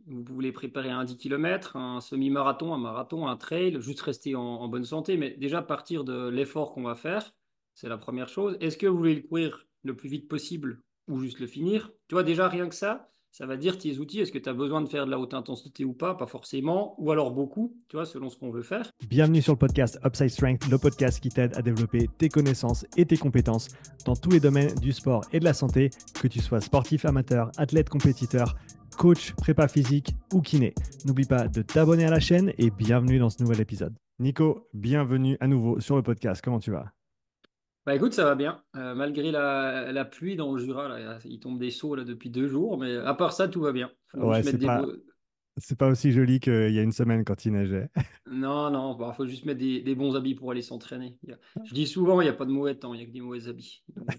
Vous voulez préparer un 10 km, un semi-marathon, un marathon, un trail, juste rester en bonne santé. Mais déjà partir de l'effort qu'on va faire, c'est la première chose. Est-ce que vous voulez le courir le plus vite possible ou juste le finir? Tu vois, déjà rien que ça va dire tes outils. Est-ce que tu as besoin de faire de la haute intensité ou pas? Pas forcément. Ou alors beaucoup, tu vois, selon ce qu'on veut faire. Bienvenue sur le podcast Upside Strength, le podcast qui t'aide à développer tes connaissances et tes compétences dans tous les domaines du sport et de la santé, que tu sois sportif amateur, athlète compétiteur, coach, prépa physique ou kiné. N'oublie pas de t'abonner à la chaîne et bienvenue dans ce nouvel épisode. Nico, bienvenue à nouveau sur le podcast. Comment tu vas? Bah écoute, ça va bien. Malgré la pluie dans le Jura, là, il tombe des seaux là, depuis 2 jours. Mais à part ça, tout va bien. Faut Ouais, juste mettre c'est pas aussi joli qu'il y a une semaine quand il neigeait. Non, non, bah, faut juste mettre des bons habits pour aller s'entraîner. Je dis souvent, il n'y a pas de mauvais temps, il n'y a que des mauvais habits. Donc,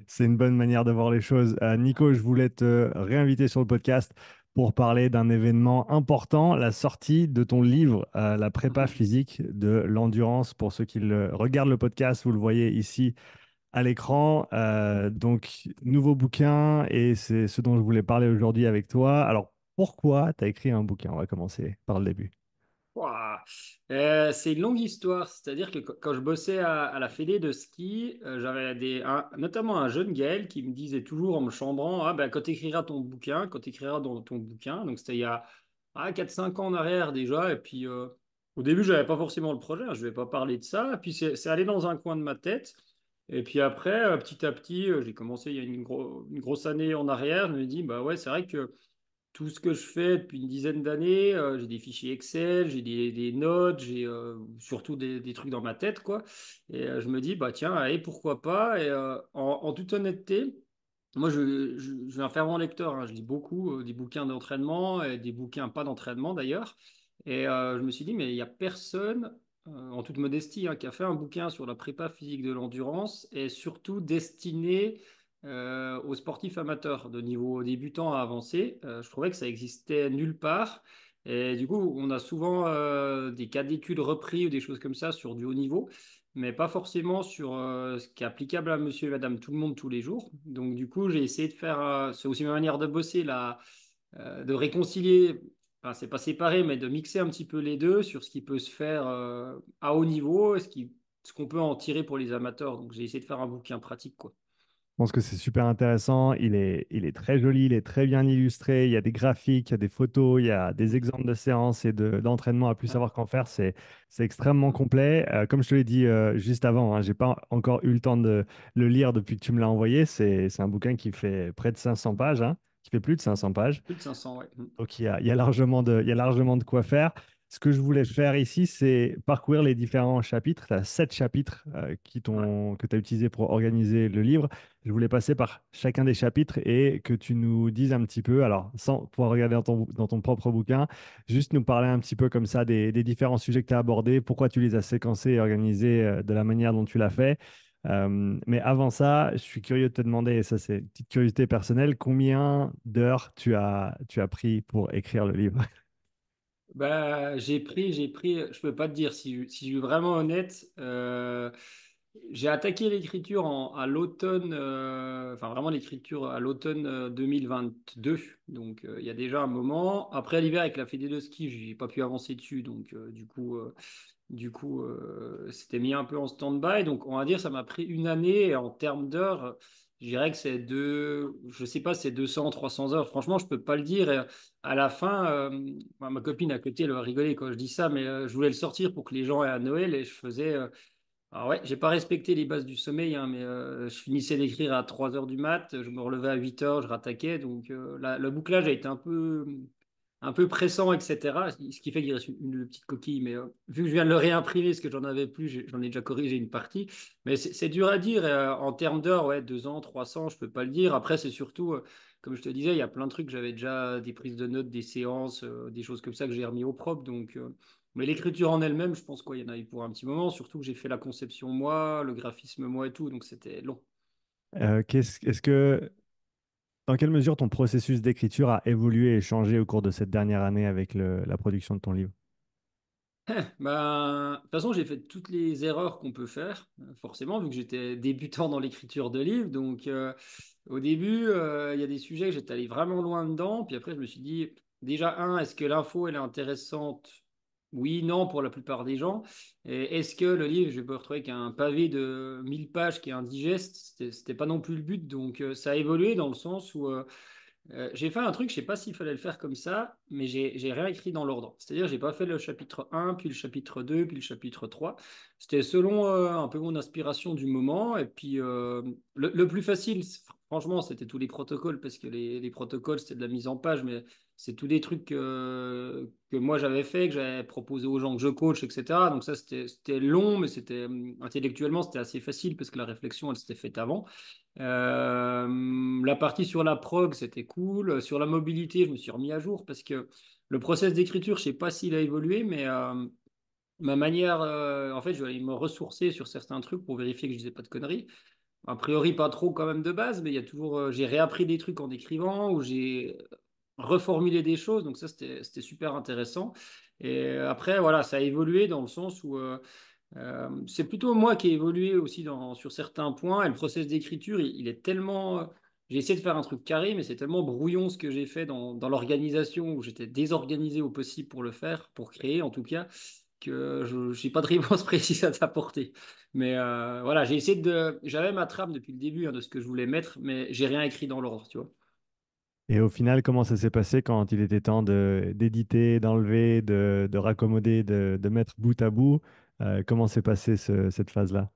C'est une bonne manière de voir les choses. Nico, je voulais te réinviter sur le podcast pour parler d'un événement important, la sortie de ton livre, La prépa physique de l'endurance. Pour ceux qui regardent le podcast, vous le voyez ici à l'écran. Donc, nouveau bouquin, et c'est ce dont je voulais parler aujourd'hui avec toi. Alors, pourquoi tu as écrit un bouquin? On va commencer par le début. ouah. C'est une longue histoire. C'est-à-dire que quand je bossais à la fédé de ski, j'avais notamment un jeune Gaël qui me disait toujours en me chambrant, ah, ben, quand tu écriras ton bouquin, quand tu écriras dans ton bouquin, donc c'était il y a 4-5 ans en arrière déjà, et puis au début, j'avais pas forcément le projet, hein, je vais pas parler de ça, et puis c'est allé dans un coin de ma tête. Et puis après, petit à petit, j'ai commencé il y a une grosse année en arrière, je me dis, bah ouais, c'est vrai que tout ce que je fais depuis une dizaine d'années, j'ai des fichiers Excel, j'ai des notes, j'ai surtout des trucs dans ma tête, quoi. Et je me dis, bah tiens, allez, pourquoi pas. Et en toute honnêteté, moi, je suis un fervent lecteur, hein. Je lis beaucoup des bouquins d'entraînement, et des bouquins pas d'entraînement d'ailleurs. Et je me suis dit, mais il n'y a personne, en toute modestie, hein, qui a fait un bouquin sur la prépa physique de l'endurance et surtout destiné aux sportifs amateurs de niveau débutant à avancé. Je trouvais que ça existait nulle part. Et du coup, on a souvent des cas d'études repris ou des choses comme ça sur du haut niveau, mais pas forcément sur ce qui est applicable à monsieur et madame tout le monde tous les jours. Donc, du coup, j'ai essayé de faire, c'est aussi ma manière de bosser, là, de réconcilier, enfin, c'est pas séparé, mais de mixer un petit peu les deux sur ce qui peut se faire à haut niveau et ce qu'on peut en tirer pour les amateurs. Donc, j'ai essayé de faire un bouquin pratique, quoi. Je pense que c'est super intéressant. Il est très joli, il est très bien illustré. Il y a des graphiques, il y a des photos, il y a des exemples de séances et d'entraînement à plus Ouais. savoir qu'en faire. C'est extrêmement complet. Comme je te l'ai dit juste avant, hein, j'ai pas encore eu le temps de le lire depuis que tu me l'as envoyé. C'est un bouquin qui fait près de 500 pages, hein, qui fait plus de 500 pages. Plus de 500, ouais. Donc, il y a il y a largement de quoi faire. Ce que je voulais faire ici, c'est parcourir les différents chapitres. Tu as 7 chapitres Ouais. que tu as utilisés pour organiser le livre. Je voulais passer par chacun des chapitres et que tu nous dises un petit peu, alors sans pouvoir regarder dans ton propre bouquin, juste nous parler un petit peu comme ça des différents sujets que tu as abordés, pourquoi tu les as séquencés et organisés de la manière dont tu l'as fait. Mais avant ça, je suis curieux de te demander, et ça c'est une petite curiosité personnelle, combien d'heures tu as pris pour écrire le livre? Bah, je peux pas te dire si je suis vraiment honnête. J'ai attaqué l'écriture à l'automne, enfin vraiment l'écriture à l'automne 2022. Donc il y a déjà un moment. Après l'hiver avec la fédé de ski, j'ai pas pu avancer dessus. Donc c'était mis un peu en stand-by. Donc on va dire ça m'a pris une année. Et en termes d'heures, je dirais que je sais pas, c'est 200, 300 heures. Franchement, je peux pas le dire. Et à la fin, ma copine à côté, elle va rigoler quand je dis ça, mais je voulais le sortir pour que les gens aient à Noël et je faisais. Alors ouais, j'ai pas respecté les bases du sommeil, hein, mais je finissais d'écrire à 3 heures du mat, je me relevais à 8 heures, je rattaquais. Donc le bouclage a été un peu pressant, etc. Ce qui fait qu'il reste une petite coquille. Mais vu que je viens de le réimprimer, parce que j'en avais plus, j'en ai déjà corrigé une partie. Mais c'est dur à dire. En termes d'heures, ouais, 200, 300, je peux pas le dire. Après, c'est surtout, comme je te disais, il y a plein de trucs. J'avais déjà des prises de notes, des séances, des choses comme ça que j'ai remis au propre. Donc, mais l'écriture en elle-même, je pense quoi, il y en a eu pour un petit moment. Surtout que j'ai fait la conception moi, le graphisme moi et tout. Donc, c'était long. Est-ce que, dans quelle mesure ton processus d'écriture a évolué et changé au cours de cette dernière année avec la production de ton livre? Ben, de toute façon, j'ai fait toutes les erreurs qu'on peut faire, forcément, vu que j'étais débutant dans l'écriture de livres. Donc, au début, il y a des sujets que j'étais allé vraiment loin dedans. Puis après, je me suis dit, déjà, un, est-ce que l'info, elle est intéressante? Oui, non, pour la plupart des gens. Et est-ce que le livre, je vais me retrouver avec un pavé de 1000 pages qui est indigeste? C'était pas non plus le but. Donc, ça a évolué dans le sens où j'ai fait un truc, je sais pas s'il fallait le faire comme ça, mais j'ai rien écrit dans l'ordre. C'est-à-dire, j'ai pas fait le chapitre 1, puis le chapitre 2, puis le chapitre 3. C'était selon un peu mon inspiration du moment. Et puis, le plus facile, franchement, c'était tous les protocoles, parce que les protocoles, c'était de la mise en page, mais c'est tous des trucs que moi j'avais fait, que j'avais proposé aux gens que je coach, etc. Donc ça, c'était long, mais c'était intellectuellement, c'était assez facile, parce que la réflexion, elle s'était faite avant. La partie sur la prog, c'était cool. Sur la mobilité, je me suis remis à jour parce que le process d'écriture, je sais pas s'il a évolué, mais ma manière, en fait, je vais aller me ressourcer sur certains trucs pour vérifier que je disais pas de conneries. A priori, pas trop quand même de base, mais il y a toujours, j'ai réappris des trucs en écrivant ou j'ai reformulé des choses, donc ça, c'était super intéressant. Et après, voilà, ça a évolué dans le sens où c'est plutôt moi qui ai évolué aussi sur certains points. Et le process d'écriture, il est tellement. J'ai essayé de faire un truc carré, mais c'est tellement brouillon ce que j'ai fait dans l'organisation, où j'étais désorganisé au possible pour le faire, pour créer en tout cas, que je n'ai pas de réponse précise à t'apporter. Mais voilà, j'ai essayé de. J'avais ma trame depuis le début hein, de ce que je voulais mettre, mais j'ai rien écrit dans l'ordre, tu vois. Et au final, comment ça s'est passé quand il était temps d'éditer, d'enlever, de raccommoder, de mettre bout à bout? Comment s'est passée cette phase-là?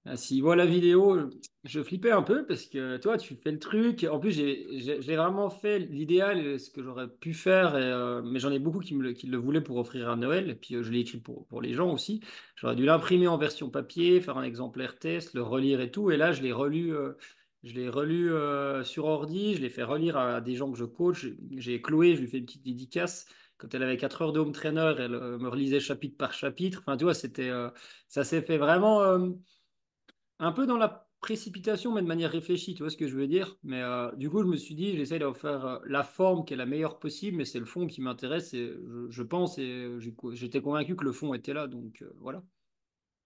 Ah, s'il voit la vidéo, je flippais un peu parce que toi, tu fais le truc. En plus, j'ai vraiment fait l'idéal, ce que j'aurais pu faire, mais j'en ai beaucoup qui le voulaient pour offrir à Noël. Et puis, je l'ai écrit pour les gens aussi. J'aurais dû l'imprimer en version papier, faire un exemplaire test, le relire et tout. Et là, je l'ai relu sur ordi, je l'ai fait relire à des gens que je coach. J'ai Chloé, je lui fais une petite dédicace. Quand elle avait 4 heures de home trainer, elle me relisait chapitre par chapitre. Enfin, tu vois, ça s'est fait vraiment. Un peu dans la précipitation, mais de manière réfléchie, tu vois ce que je veux dire. Mais du coup, je me suis dit, j'essaie de faire la forme qui est la meilleure possible, mais c'est le fond qui m'intéresse, et je pense, et j'étais convaincu que le fond était là, donc voilà.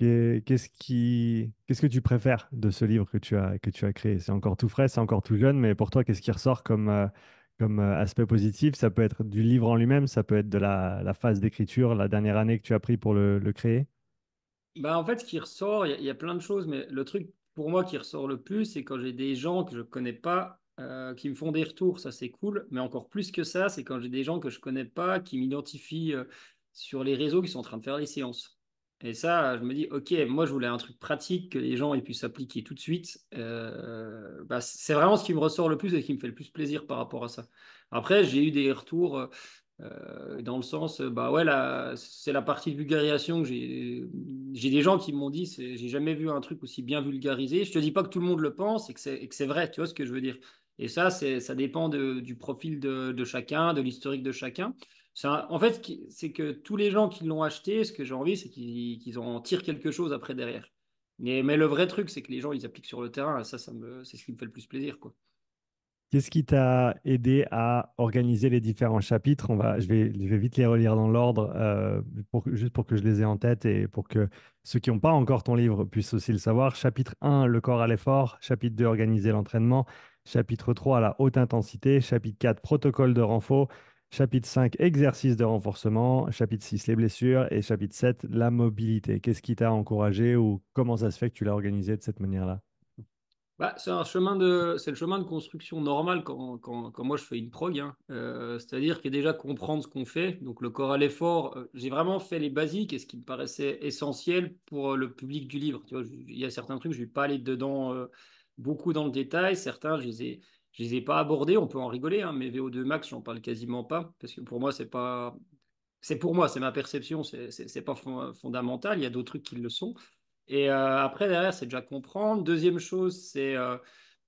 Qu'est-ce que tu préfères de ce livre que tu as créé? C'est encore tout frais, c'est encore tout jeune, mais pour toi, qu'est-ce qui ressort comme aspect positif? Ça peut être du livre en lui-même, ça peut être de la phase d'écriture, la dernière année que tu as pris pour le créer. Bah, en fait, ce qui ressort, il y a plein de choses, mais le truc pour moi qui ressort le plus, c'est quand j'ai des gens que je connais pas qui me font des retours, ça c'est cool. Mais encore plus que ça, c'est quand j'ai des gens que je connais pas qui m'identifient sur les réseaux qui sont en train de faire les séances. Et ça, je me dis, ok, moi je voulais un truc pratique que les gens aient pu s'appliquer tout de suite. Bah, c'est vraiment ce qui me ressort le plus et qui me fait le plus plaisir par rapport à ça. Après, j'ai eu des retours. Dans le sens, bah ouais, c'est la partie de vulgarisation que j'ai des gens qui m'ont dit, j'ai jamais vu un truc aussi bien vulgarisé. Je te dis pas que tout le monde le pense et que c'est vrai, tu vois ce que je veux dire. Et ça dépend du profil de chacun, de l'historique de chacun. En fait, c'est que tous les gens qui l'ont acheté, ce que j'ai envie, c'est qu'ils en tirent quelque chose après derrière. Mais le vrai truc, c'est que les gens, ils appliquent sur le terrain. Et c'est ce qui me fait le plus plaisir, quoi. Qu'est-ce qui t'a aidé à organiser les différents chapitres? Je vais vite les relire dans l'ordre, juste pour que je les ai en tête et pour que ceux qui n'ont pas encore ton livre puissent aussi le savoir. Chapitre 1, le corps à l'effort. Chapitre 2, organiser l'entraînement. Chapitre 3, la haute intensité. Chapitre 4, protocole de renfort. Chapitre 5, exercice de renforcement. Chapitre 6, les blessures. Et chapitre 7, la mobilité. Qu'est-ce qui t'a encouragé ou comment ça se fait que tu l'as organisé de cette manière-là? Bah, c'est le chemin de construction normal quand moi je fais une prog, hein. C'est-à-dire que déjà comprendre ce qu'on fait, donc le corps à l'effort, j'ai vraiment fait les basiques et ce qui me paraissait essentiel pour le public du livre. Tu vois, il y a certains trucs, je ne vais pas aller dedans beaucoup dans le détail. Certains, je les ai pas abordés. On peut en rigoler, hein, mais VO2 max, j'en parle quasiment pas parce que pour moi, c'est pas, c'est pour moi, c'est ma perception, c'est pas fondamental. Il y a d'autres trucs qui le sont. Et après, derrière, c'est déjà comprendre. Deuxième chose, c'est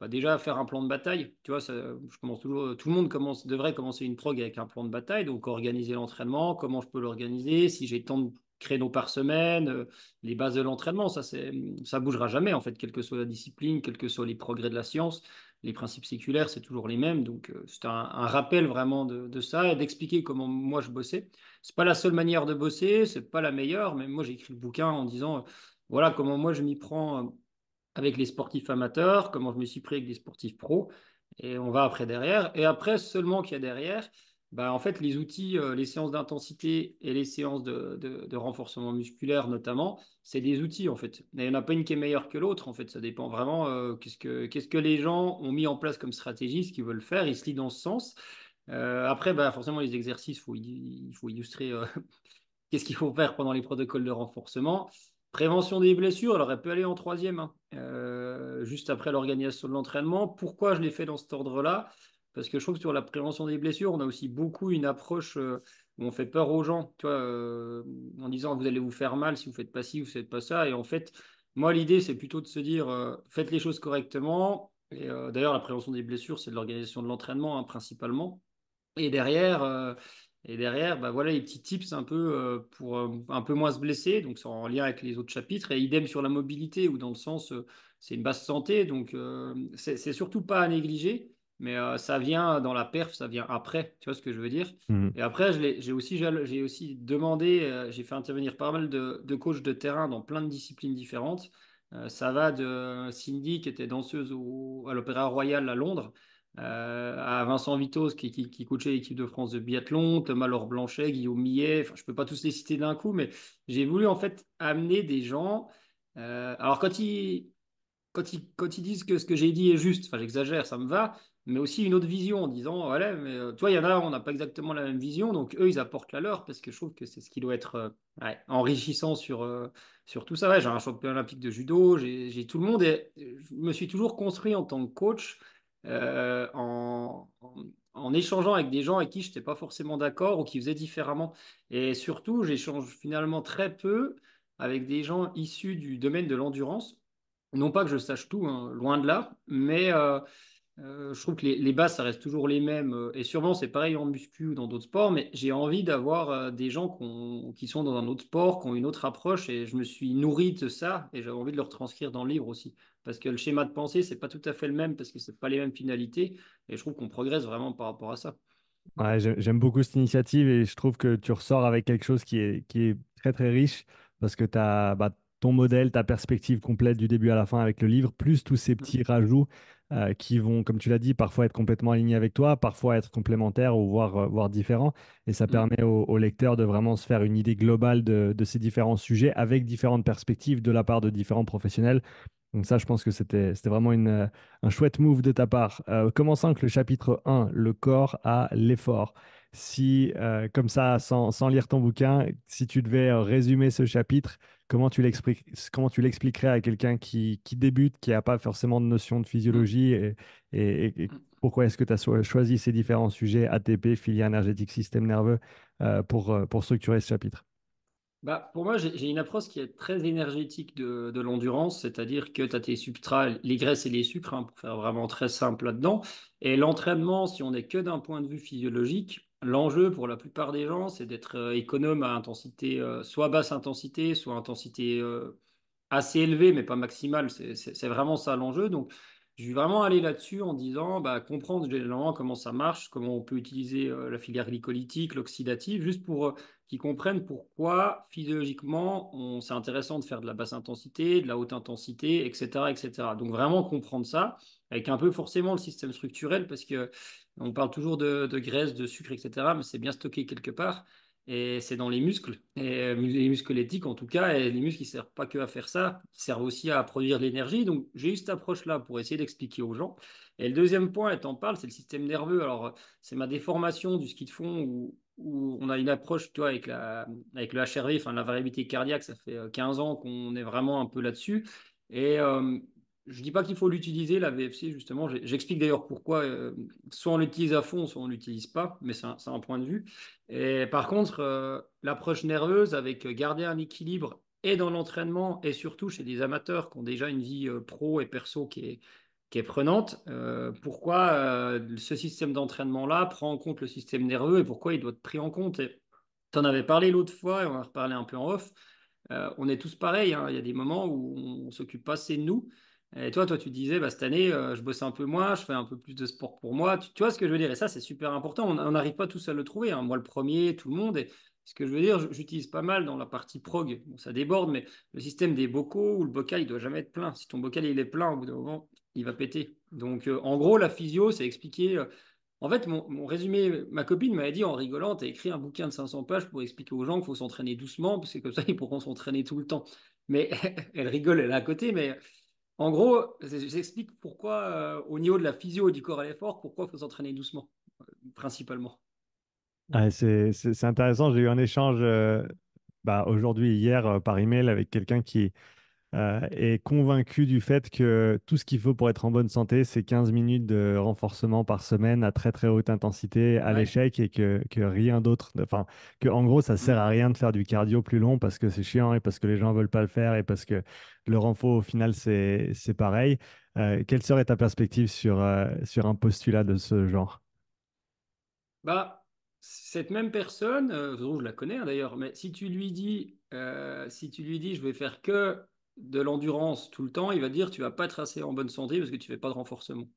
bah, déjà faire un plan de bataille. Tu vois, je commence toujours, tout le monde devrait commencer une prog avec un plan de bataille. Donc, organiser l'entraînement, comment je peux l'organiser, si j'ai tant de créneaux par semaine, les bases de l'entraînement, ça bougera jamais, en fait, quelle que soit la discipline, quels que soient les progrès de la science. Les principes séculaires, c'est toujours les mêmes. Donc, c'est un rappel vraiment de ça et d'expliquer comment moi je bossais. C'est pas la seule manière de bosser, c'est pas la meilleure, mais moi j'ai écrit le bouquin en disant voilà comment moi je m'y prends avec les sportifs amateurs, comment je me suis pris avec des sportifs pros, et on va après derrière. Et après, seulement qu'il y a derrière, Bah, en fait, les outils, les séances d'intensité et les séances de renforcement musculaire notamment, c'est des outils en fait. Et il n'y en a pas une qui est meilleure que l'autre en fait. Ça dépend vraiment qu'est-ce que les gens ont mis en place comme stratégie, ce qu'ils veulent faire. Ils se lient dans ce sens. Après, bah, forcément, les exercices, il faut illustrer qu'est-ce qu'il faut faire pendant les protocoles de renforcement. Prévention des blessures, alors elle peut aller en troisième, hein, juste après l'organisation de l'entraînement. Pourquoi je l'ai fait dans cet ordre-là? Parce que je trouve que sur la prévention des blessures, on a aussi beaucoup une approche où on fait peur aux gens, tu vois, en disant vous allez vous faire mal si vous faites pas ci, vous faites pas ça. Et en fait, moi, l'idée, c'est plutôt de se dire faites les choses correctement. Et d'ailleurs, la prévention des blessures, c'est de l'organisation de l'entraînement, hein, principalement. Et derrière, bah voilà les petits tips un peu pour un peu moins se blesser, donc c'est en lien avec les autres chapitres. Et idem sur la mobilité, ou dans le sens, c'est une base santé, donc c'est surtout pas à négliger, mais ça vient dans la perf, ça vient après, tu vois ce que je veux dire. Mhm. Et après, j'ai aussi demandé, j'ai fait intervenir pas mal de coachs de terrain dans plein de disciplines différentes. Ça va de Cindy, qui était danseuse à l'Opéra Royal à Londres, à Vincent Vitos qui coachait l'équipe de France de biathlon, Thomas Laure Blanchet, Guillaume Millet, enfin je peux pas tous les citer d'un coup, mais j'ai voulu en fait amener des gens. Alors quand ils disent que ce que j'ai dit est juste, enfin j'exagère, ça me va, mais aussi une autre vision en disant, voilà, mais toi, il y en a, on n'a pas exactement la même vision, donc eux, ils apportent la leur, parce que je trouve que c'est ce qui doit être ouais, enrichissant sur tout ça. Ouais, j'ai un champion olympique de judo, j'ai tout le monde, et je me suis toujours construit en tant que coach en échangeant avec des gens avec qui je n'étais pas forcément d'accord ou qui faisaient différemment. Et surtout, j'échange finalement très peu avec des gens issus du domaine de l'endurance. Non pas que je sache tout, hein, loin de là, mais je trouve que les bases, ça reste toujours les mêmes. Et sûrement, c'est pareil en muscu ou dans d'autres sports, mais j'ai envie d'avoir des gens qui sont dans un autre sport, qui ont une autre approche, et je me suis nourri de ça, et j'avais envie de le retranscrire dans le livre aussi. Parce que le schéma de pensée, c'est pas tout à fait le même, parce que c'est pas les mêmes finalités, et je trouve qu'on progresse vraiment par rapport à ça. Ouais, j'aime beaucoup cette initiative et je trouve que tu ressors avec quelque chose qui est très très riche parce que tu as ton modèle, ta perspective complète du début à la fin avec le livre, plus tous ces petits rajouts qui vont, comme tu l'as dit, parfois être complètement alignés avec toi, parfois être complémentaires ou voire différents. Et ça Mm. permet au lecteur de vraiment se faire une idée globale de ces différents sujets avec différentes perspectives de la part de différents professionnels. Donc ça, je pense que c'était vraiment un chouette move de ta part. Commençons avec le chapitre 1, le corps à l'effort. Si, comme ça, sans lire ton bouquin, si tu devais résumer ce chapitre, comment tu l'expliquerais à quelqu'un qui débute, qui n'a pas forcément de notion de Mm. physiologie et pourquoi est-ce que tu as choisi ces différents sujets, ATP, filière énergétique, système nerveux, pour structurer ce chapitre? Bah, pour moi, j'ai une approche qui est très énergétique de l'endurance, c'est-à-dire que tu as tes substrats, les graisses et les sucres, hein, pour faire vraiment très simple là-dedans. Et l'entraînement, si on n'est que d'un point de vue physiologique, l'enjeu pour la plupart des gens, c'est d'être économe à intensité, soit basse intensité, soit intensité assez élevé, mais pas maximal. C'est vraiment ça l'enjeu. Donc, je vais vraiment aller là-dessus en disant, bah, comprendre généralement comment ça marche, comment on peut utiliser la filière glycolytique, l'oxydative, juste pour qu'ils comprennent pourquoi physiologiquement c'est intéressant de faire de la basse intensité, de la haute intensité, etc., etc. Donc, vraiment comprendre ça, avec un peu forcément le système structurel, parce que on parle toujours de graisse, de sucre, etc., mais c'est bien stocké quelque part. Et c'est dans les muscles, et les muscles squelettiques en tout cas, et les muscles, ils ne servent pas que à faire ça, ils servent aussi à produire de l'énergie. Donc j'ai eu cette approche-là pour essayer d'expliquer aux gens. Et le deuxième point, et t'en parles, c'est le système nerveux. Alors c'est ma déformation du ski de fond où on a une approche, toi, avec le HRV, enfin la variabilité cardiaque, ça fait 15 ans qu'on est vraiment un peu là-dessus. Et je dis pas qu'il faut l'utiliser, la VFC, justement. J'explique d'ailleurs pourquoi. Soit on l'utilise à fond, soit on l'utilise pas, mais c'est un point de vue. Et par contre, l'approche nerveuse avec garder un équilibre et dans l'entraînement et surtout chez des amateurs qui ont déjà une vie pro et perso qui est prenante, pourquoi ce système d'entraînement-là prend en compte le système nerveux et pourquoi il doit être pris en compte. Tu en avais parlé l'autre fois et on en a reparlé un peu en off. On est tous pareils, hein. Il y a des moments où on ne s'occupe pas assez de nous. Et toi, tu disais, bah, cette année, je bosse un peu moins, je fais un peu plus de sport pour moi. Tu vois ce que je veux dire? Et ça, c'est super important. On n'arrive pas tous à le trouver, hein. Moi, le premier, tout le monde. Et ce que je veux dire, j'utilise pas mal dans la partie prog. Bon, ça déborde, mais le système des bocaux où le bocal, il doit jamais être plein. Si ton bocal, il est plein, au bout d'un moment, il va péter. Donc, en gros, la physio, c'est expliquer. En fait, mon résumé, ma copine m'avait dit en rigolant, t'as écrit un bouquin de 500 pages pour expliquer aux gens qu'il faut s'entraîner doucement, parce que comme ça, ils pourront s'entraîner tout le temps. Mais elle rigole, elle est à côté, mais en gros, j'explique pourquoi, au niveau de la physio et du corps à l'effort, pourquoi il faut s'entraîner doucement, principalement. Ouais, c'est intéressant. J'ai eu un échange aujourd'hui, hier, par email avec quelqu'un qui est convaincu du fait que tout ce qu'il faut pour être en bonne santé, c'est 15 minutes de renforcement par semaine à très très haute intensité à Ouais. l'échec et que rien d'autre, enfin, que en gros, ça sert Mm. à rien de faire du cardio plus long parce que c'est chiant et parce que les gens veulent pas le faire et parce que le renfort au final, c'est pareil. Quelle serait ta perspective sur un postulat de ce genre? Bah, cette même personne, je la connais hein, d'ailleurs, mais si tu lui dis, je vais faire que de l'endurance tout le temps, il va dire, tu vas pas être assez en bonne santé parce que tu fais pas de renforcement.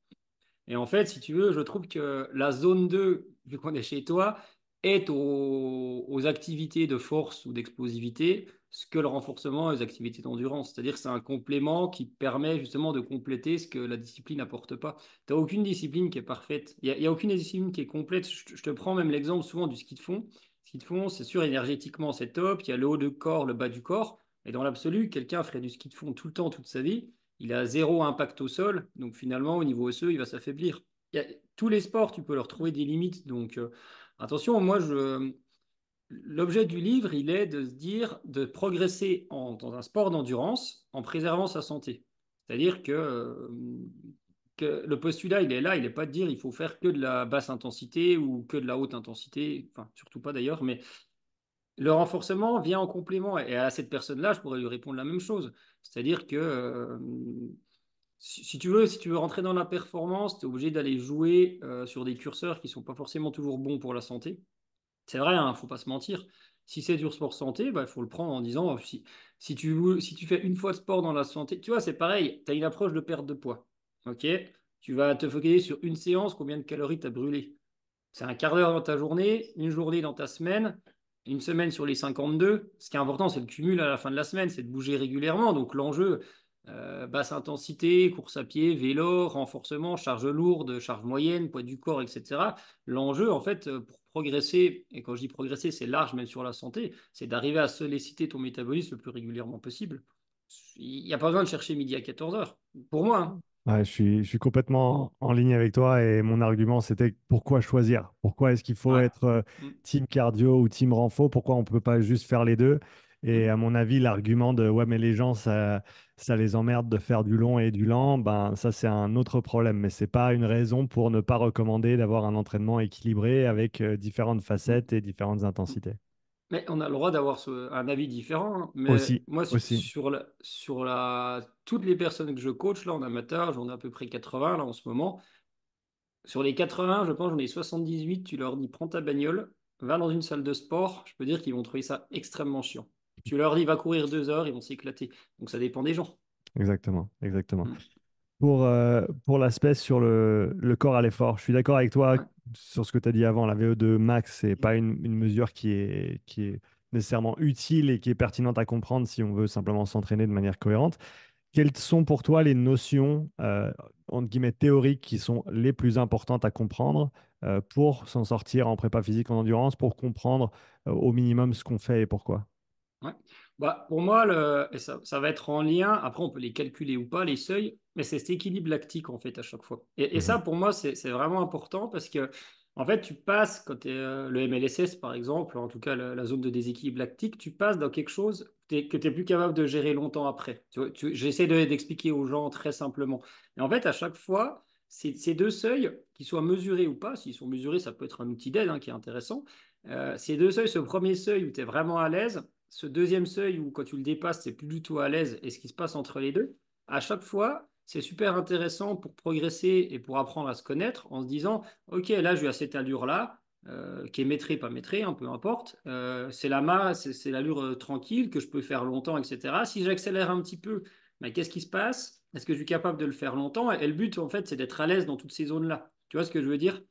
Et en fait, si tu veux, je trouve que la zone 2, vu qu'on est chez toi, est aux activités de force ou d'explosivité ce que le renforcement et les activités d'endurance. C'est-à-dire que c'est un complément qui permet justement de compléter ce que la discipline n'apporte pas. Tu n'as aucune discipline qui est parfaite. Il y a aucune discipline qui est complète. Je te prends même l'exemple souvent du ski de fond. Ski de fond, c'est sûr, énergétiquement, c'est top. Il y a le haut du corps, le bas du corps. Et dans l'absolu, quelqu'un ferait du ski de fond tout le temps, toute sa vie, il a zéro impact au sol, donc finalement au niveau osseux, il va s'affaiblir. Tous les sports, tu peux leur trouver des limites, donc attention, l'objet du livre, il est de se dire de progresser dans un sport d'endurance en préservant sa santé. C'est-à-dire que le postulat, il est là, il n'est pas de dire il faut faire que de la basse intensité ou que de la haute intensité, enfin surtout pas d'ailleurs, mais le renforcement vient en complément. Et à cette personne-là, je pourrais lui répondre la même chose. C'est-à-dire que si tu veux rentrer dans la performance, tu es obligé d'aller jouer sur des curseurs qui ne sont pas forcément toujours bons pour la santé. C'est vrai, il ne faut pas se mentir. Si c'est du sport santé, bah, il faut le prendre en disant si tu fais une fois de sport dans la santé, tu vois, c'est pareil, tu as une approche de perte de poids. Ok? Tu vas te focaliser sur une séance, combien de calories tu as brûlé. C'est un quart d'heure dans ta journée, une journée dans ta semaine, une semaine sur les 52. Ce qui est important, c'est le cumul à la fin de la semaine, c'est de bouger régulièrement. Donc l'enjeu, basse intensité, course à pied, vélo, renforcement, charge lourde, charge moyenne, poids du corps, etc. L'enjeu, en fait, pour progresser, et quand je dis progresser, c'est large même sur la santé, c'est d'arriver à solliciter ton métabolisme le plus régulièrement possible. Il n'y a pas besoin de chercher midi à 14 heures. Pour moi, hein. Ouais, je suis complètement en ligne avec toi et mon argument c'était pourquoi choisir? Pourquoi est-ce qu'il faut Ouais. être Mm, team cardio ou team renfo? Pourquoi on ne peut pas juste faire les deux? Et mm, à mon avis, l'argument de ouais, mais les gens, ça les emmerde de faire du long et du lent, ben ça c'est un autre problème. Mais c'est pas une raison pour ne pas recommander d'avoir un entraînement équilibré avec différentes mm, facettes et différentes mm. intensités. Mais on a le droit d'avoir un avis différent, hein. Mais Aussi, moi, aussi, toutes les personnes que je coach, là, en amateur, j'en ai à peu près 80 là en ce moment. Sur les 80, je pense, j'en ai 78. Tu leur dis, prends ta bagnole, va dans une salle de sport. Je peux dire qu'ils vont trouver ça extrêmement chiant. Tu leur dis, va courir 2 heures, ils vont s'éclater. Donc ça dépend des gens. exactement, exactement. Mm. Pour l'aspect sur le corps à l'effort, je suis d'accord avec toi Ouais. sur ce que tu as dit avant. La VO2 max, c'est pas une mesure qui est nécessairement utile et qui est pertinente à comprendre si on veut simplement s'entraîner de manière cohérente. Quelles sont pour toi les notions, entre guillemets, théoriques qui sont les plus importantes à comprendre pour s'en sortir en prépa physique, en endurance, pour comprendre au minimum ce qu'on fait et pourquoi? Ouais. Bah, pour moi, et ça va être en lien. Après, on peut les calculer ou pas, les seuils, mais c'est cet équilibre lactique, en fait, à chaque fois. Et Mhm. ça, pour moi, c'est vraiment important parce que, en fait, tu passes, quand tu es le MLSS, par exemple, en tout cas la zone de déséquilibre lactique, tu passes dans quelque chose que tu es plus capable de gérer longtemps après. Tu vois, j'essaie d'expliquer aux gens très simplement. Et en fait, à chaque fois, ces deux seuils, qu'ils soient mesurés ou pas, s'ils sont mesurés, ça peut être un outil d'aide hein, qui est intéressant. Ces deux seuils, ce premier seuil où tu es vraiment à l'aise, ce deuxième seuil où quand tu le dépasses, c'est plus du tout à l'aise et ce qui se passe entre les deux, à chaque fois, c'est super intéressant pour progresser et pour apprendre à se connaître en se disant, OK, là, je suis à cette allure-là, qui est métrée, pas métrée, hein, peu importe. C'est la masse, c'est l'allure tranquille que je peux faire longtemps, etc. Si j'accélère un petit peu, ben, qu'est-ce qui se passe? Est-ce que je suis capable de le faire longtemps? Et le but, en fait, c'est d'être à l'aise dans toutes ces zones-là. Tu vois ce que je veux dire?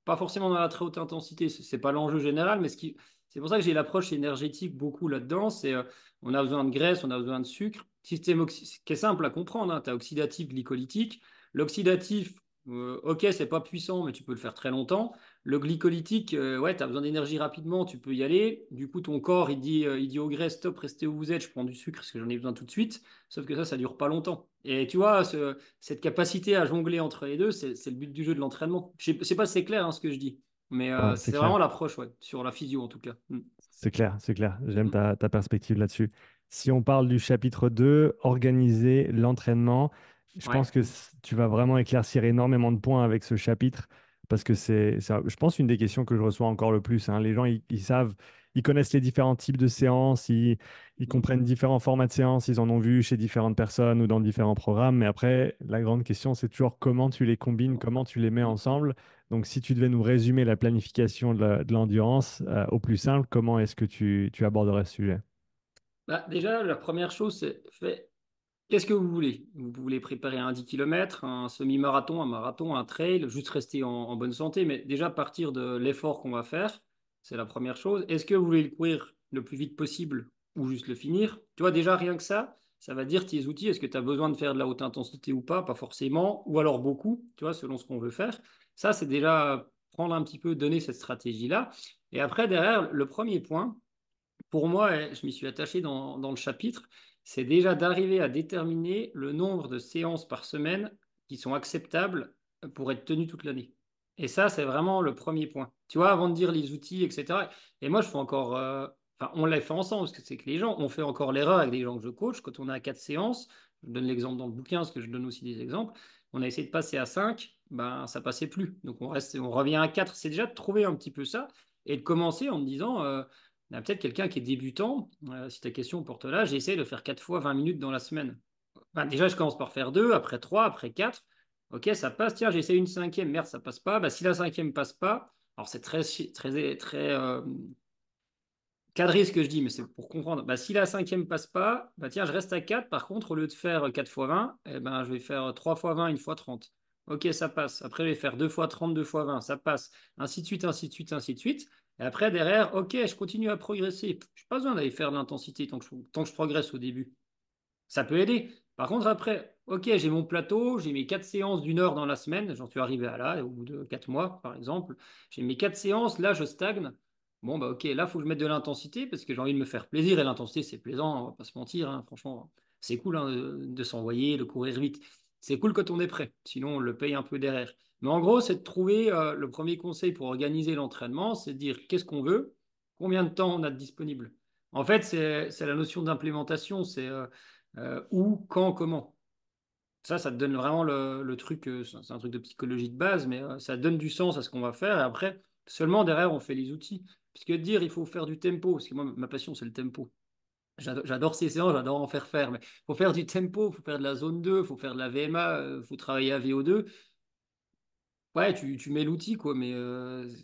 Pas forcément dans la très haute intensité, c'est pas l'enjeu général, mais c'est pour ça que j'ai l'approche énergétique beaucoup là-dedans. C'est on a besoin de graisse, on a besoin de sucre. Système qui est simple à comprendre, hein, tu as oxydatif, glycolytique. L'oxydatif, Ok, c'est pas puissant, mais tu peux le faire très longtemps. Le glycolytique, ouais, tu as besoin d'énergie rapidement, tu peux y aller. Du coup, ton corps, il dit au grès, stop, restez où vous êtes, je prends du sucre parce que j'en ai besoin tout de suite. Sauf que ça dure pas longtemps. Et tu vois, cette capacité à jongler entre les deux, c'est le but du jeu de l'entraînement. Je sais pas si c'est clair hein, ce que je dis, mais Non, c'est c'est clair. vraiment l'approche, ouais, sur la physio en tout cas. Mm. C'est clair, c'est clair. J'aime Mm. ta perspective là-dessus. Si on parle du chapitre 2, organiser l'entraînement, je Ouais. pense que tu vas vraiment éclaircir énormément de points avec ce chapitre parce que je pense, une des questions que je reçois encore le plus, hein. Les gens, ils savent, ils connaissent les différents types de séances, ils comprennent différents formats de séances, ils en ont vu chez différentes personnes ou dans différents programmes. Mais après, la grande question, c'est toujours comment tu les combines, comment tu les mets ensemble. Donc, si tu devais nous résumer la planification de l'endurance au plus simple, comment est-ce que tu aborderais ce sujet? Bah, déjà, la première chose, c'est qu'est-ce que vous voulez? Vous voulez préparer un 10 km, un semi-marathon, un marathon, un trail, juste rester en bonne santé, mais déjà partir de l'effort qu'on va faire, c'est la première chose. Est-ce que vous voulez le courir le plus vite possible ou juste le finir? Tu vois, déjà rien que ça va dire tes outils. Est-ce que tu as besoin de faire de la haute intensité ou pas? Pas forcément, ou alors beaucoup, tu vois, selon ce qu'on veut faire. Ça, c'est déjà prendre un petit peu, donner cette stratégie-là. Et après, derrière, le premier point, pour moi, et je m'y suis attaché dans le chapitre, c'est déjà d'arriver à déterminer le nombre de séances par semaine qui sont acceptables pour être tenues toute l'année. Et ça, c'est vraiment le premier point. Tu vois, avant de dire les outils, etc. Et moi, je fais encore. Enfin, on l'a fait ensemble, parce que c'est que les gens, on fait encore l'erreur avec des gens que je coach. Quand on a 4 séances, je donne l'exemple dans le bouquin, parce que je donne aussi des exemples. On a essayé de passer à 5, ben, ça passait plus. Donc, on revient à 4. C'est déjà de trouver un petit peu ça et de commencer en me disant. Il y a peut-être quelqu'un qui est débutant. Si ta question porte là, j'essaie de faire 4 fois 20 minutes dans la semaine. Ben, déjà, je commence par faire 2, après 3, après 4. Ok, ça passe. Tiens, j'essaie une cinquième. Merde, ça passe pas. Ben, si la cinquième passe pas, alors c'est très cadré ce que je dis, mais c'est pour comprendre. Ben, si la cinquième passe pas, ben, tiens, je reste à 4. Par contre, au lieu de faire 4 fois 20, eh ben, je vais faire 3 fois 20, une fois 30. Ok, ça passe. Après, je vais faire 2 fois 30, 2 fois 20, ça passe. Ainsi de suite, ainsi de suite, ainsi de suite. Et après, derrière, ok, je continue à progresser. Je n'ai pas besoin d'aller faire de l'intensité tant que je progresse au début. Ça peut aider. Par contre, après, ok, j'ai mon plateau, j'ai mes 4 séances d'1 heure dans la semaine, j'en suis arrivé à là, au bout de 4 mois, par exemple. J'ai mes 4 séances, là, je stagne. Bon, bah ok, là, il faut que je mette de l'intensité parce que j'ai envie de me faire plaisir et l'intensité, c'est plaisant, on va pas se mentir, hein, franchement, c'est cool hein, de s'envoyer, de courir vite. C'est cool quand on est prêt, sinon on le paye un peu derrière. Mais en gros, c'est de trouver le premier conseil pour organiser l'entraînement, c'est de dire qu'est-ce qu'on veut, combien de temps on a de disponible. En fait, c'est la notion d'implémentation, c'est où, quand, comment. Ça te donne vraiment le truc, c'est un truc de psychologie de base, mais ça donne du sens à ce qu'on va faire. Et après, seulement derrière, on fait les outils. Puisque dire il faut faire du tempo, parce que moi, ma passion, c'est le tempo. J'adore ces séances, j'adore en faire, mais il faut faire du tempo, il faut faire de la zone 2, il faut faire de la VMA, il faut travailler à VO2. Ouais, tu mets l'outil, quoi, mais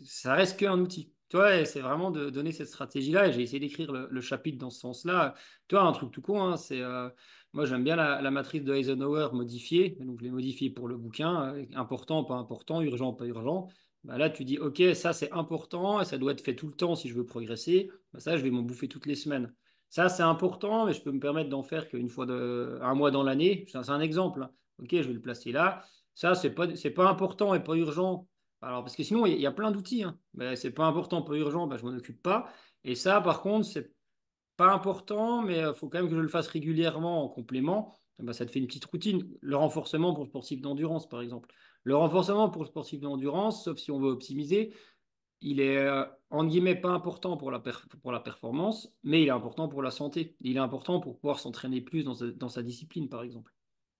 ça reste qu'un outil. Tu vois, et c'est vraiment de donner cette stratégie-là, et j'ai essayé d'écrire le chapitre dans ce sens-là. Tu vois, un truc tout con, hein, moi j'aime bien la matrice de Eisenhower modifiée, donc je l'ai modifiée pour le bouquin, important, pas important, urgent, pas urgent. Bah là, tu dis, ok, ça c'est important, et ça doit être fait tout le temps si je veux progresser. Bah, ça, je vais m'en bouffer toutes les semaines. Ça, c'est important, mais je peux me permettre d'en faire qu'une fois un mois dans l'année. C'est un exemple, hein. Ok, je vais le placer là. Ça, c'est pas important et pas urgent. Alors, parce que sinon, il y a plein d'outils, hein. Mais c'est pas important, pas urgent, ben, je m'en occupe pas. Et ça, par contre, c'est pas important, mais il faut quand même que je le fasse régulièrement en complément. Ben, ça te fait une petite routine. Le renforcement pour le sportif d'endurance, par exemple. Le renforcement pour le sportif d'endurance, sauf si on veut optimiser, il est, entre guillemets, pas important pour pour la performance, mais il est important pour la santé. Il est important pour pouvoir s'entraîner plus dans sa discipline, par exemple.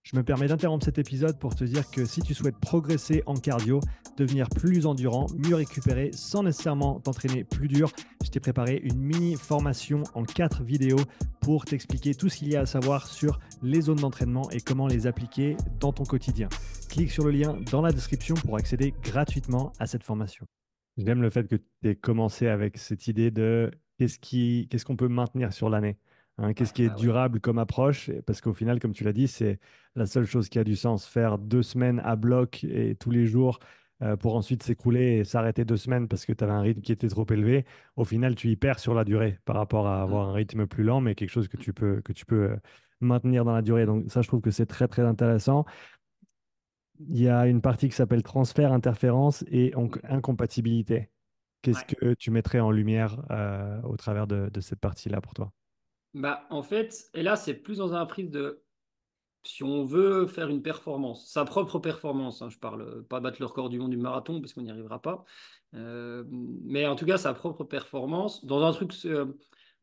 Je me permets d'interrompre cet épisode pour te dire que si tu souhaites progresser en cardio, devenir plus endurant, mieux récupérer sans nécessairement t'entraîner plus dur, je t'ai préparé une mini formation en 4 vidéos pour t'expliquer tout ce qu'il y a à savoir sur les zones d'entraînement et comment les appliquer dans ton quotidien. Clique sur le lien dans la description pour accéder gratuitement à cette formation. J'aime le fait que tu aies commencé avec cette idée de qu'est-ce qu'on peut maintenir sur l'année, hein, Ouais, qu'est-ce qui est bah ouais. durable comme approche, parce qu'au final, comme tu l'as dit, c'est la seule chose qui a du sens. Faire 2 semaines à bloc et tous les jours pour ensuite s'écrouler et s'arrêter 2 semaines parce que tu avais un rythme qui était trop élevé, au final, tu y perds sur la durée par rapport à Mm. avoir un rythme plus lent, mais quelque chose que tu peux maintenir dans la durée. Donc ça, je trouve que c'est très, très intéressant. Il y a une partie qui s'appelle transfert, interférence et Mhm. incompatibilité. Qu'est-ce Ouais. que tu mettrais en lumière au travers de cette partie-là pour toi? Bah, en fait, et là, c'est plus dans un prisme de si on veut faire une performance, sa propre performance, hein, je parle pas battre le record du monde du marathon parce qu'on n'y arrivera pas, mais en tout cas sa propre performance dans un truc.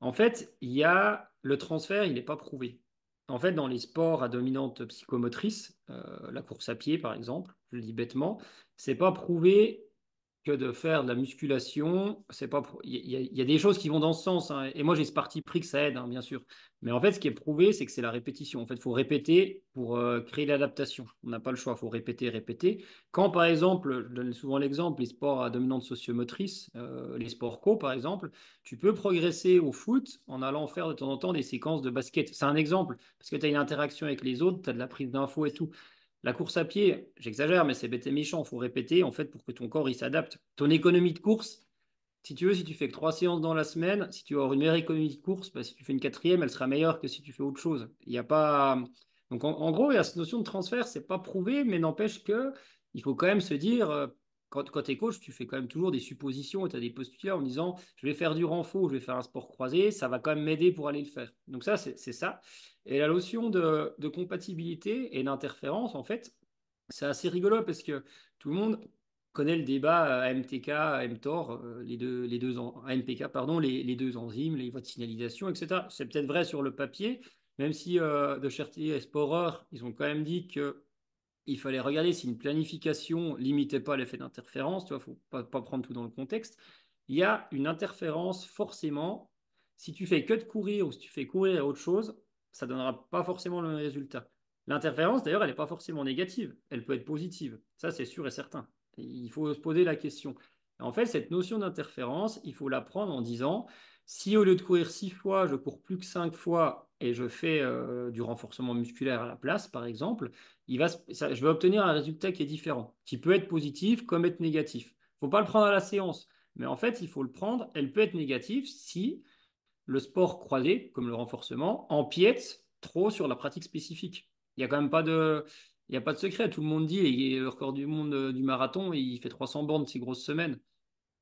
En fait, il y a le transfert, il n'est pas prouvé. En fait, dans les sports à dominante psychomotrice, la course à pied par exemple, je le dis bêtement, c'est pas prouvé que de faire de la musculation, c'est pas. Il y a des choses qui vont dans ce sens, hein, et moi j'ai ce parti pris que ça aide, hein, bien sûr. Mais en fait, ce qui est prouvé, c'est que c'est la répétition. En fait, il faut répéter pour créer l'adaptation. On n'a pas le choix, il faut répéter, répéter. Quand, par exemple, je donne souvent l'exemple, les sports à dominante sociomotrice, les sports co, par exemple, tu peux progresser au foot en allant faire de temps en temps des séquences de basket. C'est un exemple, parce que tu as une interaction avec les autres, tu as de la prise d'infos et tout. La course à pied, j'exagère, mais c'est bête et méchant. Il faut répéter, en fait, pour que ton corps il s'adapte. Ton économie de course, si tu veux, si tu fais que 3 séances dans la semaine, si tu veux avoir une meilleure économie de course, bah, si tu fais une quatrième, elle sera meilleure que si tu fais autre chose. Il n'y a pas. Donc en gros, il y a cette notion de transfert, c'est pas prouvé, mais n'empêche que il faut quand même se dire, quand tu es coach, tu fais quand même toujours des suppositions et tu as des postulats en disant je vais faire du renfort, je vais faire un sport croisé, ça va quand même m'aider pour aller le faire. Donc ça, c'est ça. Et la notion de compatibilité et d'interférence, en fait, c'est assez rigolo parce que tout le monde connaît le débat AMTK, mTOR, AMPK, pardon, les deux enzymes, les voies de signalisation, etc. C'est peut-être vrai sur le papier, même si De Cherty et Sporer, ils ont quand même dit qu'il fallait regarder si une planification limitait pas l'effet d'interférence, tu vois, faut pas prendre tout dans le contexte. Il y a une interférence forcément. Si tu fais que de courir ou si tu fais courir à autre chose, ça donnera pas forcément le même résultat. L'interférence, d'ailleurs, elle n'est pas forcément négative, elle peut être positive. Ça, c'est sûr et certain. Il faut se poser la question. En fait, cette notion d'interférence, il faut la prendre en disant, si au lieu de courir 6 fois, je cours plus que 5 fois et je fais du renforcement musculaire à la place, par exemple, je vais obtenir un résultat qui est différent, qui peut être positif comme être négatif. Il ne faut pas le prendre à la séance, mais en fait, il faut le prendre. Elle peut être négative si le sport croisé, comme le renforcement, empiète trop sur la pratique spécifique. Il n'y a quand même pas de, il y a pas de secret. Tout le monde dit, et le record du monde du marathon, il fait 300 bornes 6 grosses semaines.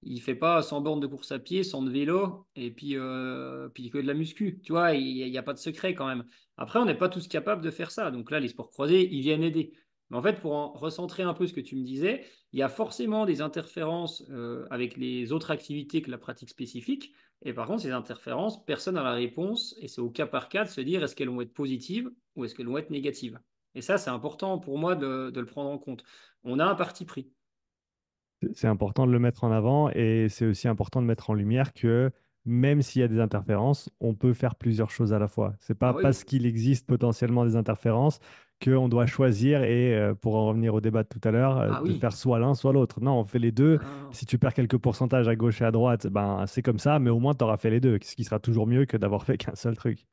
Il fait pas 100 bornes de course à pied, 100 de vélo, et puis que de la muscu. Tu vois, il y a pas de secret quand même. Après, on n'est pas tous capables de faire ça. Donc là, les sports croisés, ils viennent aider. Mais en fait, pour en recentrer un peu ce que tu me disais, il y a forcément des interférences avec les autres activités que la pratique spécifique. Et par contre, ces interférences, personne n'a la réponse. Et c'est au cas par cas de se dire est-ce qu'elles vont être positives ou est-ce qu'elles vont être négatives. Et ça, c'est important pour moi de le prendre en compte. On a un parti pris. C'est important de le mettre en avant et c'est aussi important de mettre en lumière que même s'il y a des interférences, on peut faire plusieurs choses à la fois. C'est pas Ah parce oui, qu'il existe potentiellement des interférences qu'on doit choisir et, pour en revenir au débat de tout à l'heure, ah de oui. faire soit l'un, soit l'autre. Non, on fait les deux. Ah. Si tu perds quelques pourcentages à gauche et à droite, ben, c'est comme ça, mais au moins tu auras fait les deux, ce qui sera toujours mieux que d'avoir fait qu'un seul truc.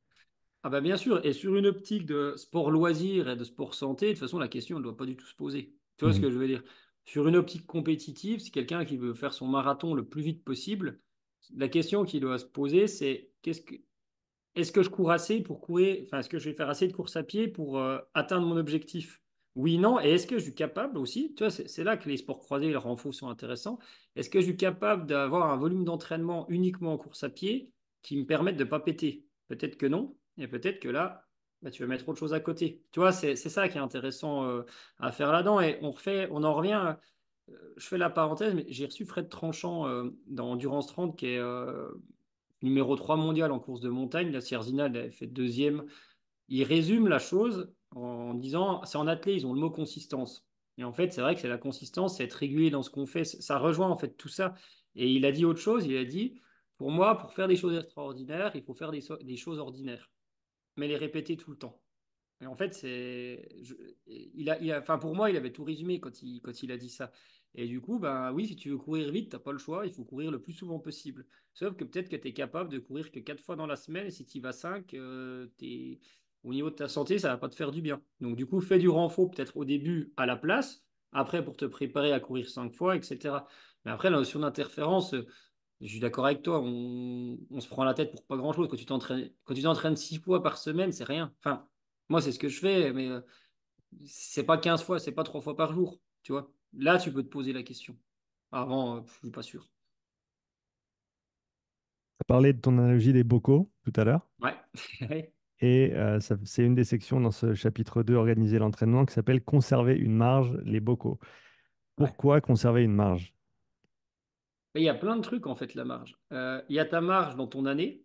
Ah bah bien sûr, et sur une optique de sport loisir et de sport santé, de toute façon, la question ne doit pas du tout se poser. Tu vois ce Mhm. que je veux dire? Sur une optique compétitive, si quelqu'un qui veut faire son marathon le plus vite possible, la question qui doit se poser, c'est est-ce que je cours assez pour courir, enfin, est-ce que je vais faire assez de courses à pied pour atteindre mon objectif? Oui, non, et est-ce que je suis capable aussi, tu vois, c'est là que les sports croisés et le renfort sont intéressants, est-ce que je suis capable d'avoir un volume d'entraînement uniquement en course à pied qui me permette de ne pas péter? Peut-être que non, et peut-être que là, bah, tu vas mettre autre chose à côté. Tu vois, c'est ça qui est intéressant à faire là-dedans, et on en revient, je fais la parenthèse, mais j'ai reçu Fred Tranchant dans Endurance 30, qui est numéro 3 mondial en course de montagne. La Sierzina, elle avait fait deuxième. Il résume la chose en disant, c'est en athlée, ils ont le mot consistance. Et en fait, c'est vrai que c'est la consistance, c'est être régulier dans ce qu'on fait. Ça rejoint en fait tout ça. Et il a dit autre chose, il a dit, pour moi, pour faire des choses extraordinaires, il faut faire des choses ordinaires, mais les répéter tout le temps. Et en fait, enfin, pour moi, il avait tout résumé quand il a dit ça. Et du coup, ben oui, si tu veux courir vite, t'as pas le choix, il faut courir le plus souvent possible. Sauf que peut-être que tu es capable de courir que 4 fois dans la semaine, et si tu y vas 5, au niveau de ta santé, ça va pas te faire du bien. Donc du coup, fais du renfort peut-être au début à la place, après pour te préparer à courir 5 fois, etc. Mais après, la notion d'interférence, je suis d'accord avec toi, on se prend la tête pour pas grand-chose. Quand tu t'entraînes 6 fois par semaine, c'est rien. Enfin, moi, c'est ce que je fais, mais C'est pas 15 fois, c'est pas 3 fois par jour, tu vois. Là, tu peux te poser la question. Avant, je suis pas sûr. Tu as parlé de ton analogie des bocaux tout à l'heure. Ouais. Et c'est une des sections dans ce chapitre 2, organiser l'entraînement, qui s'appelle conserver une marge, les bocaux. Ouais. Pourquoi conserver une marge? Mais il y a plein de trucs, en fait, la marge. Il y a ta marge dans ton année.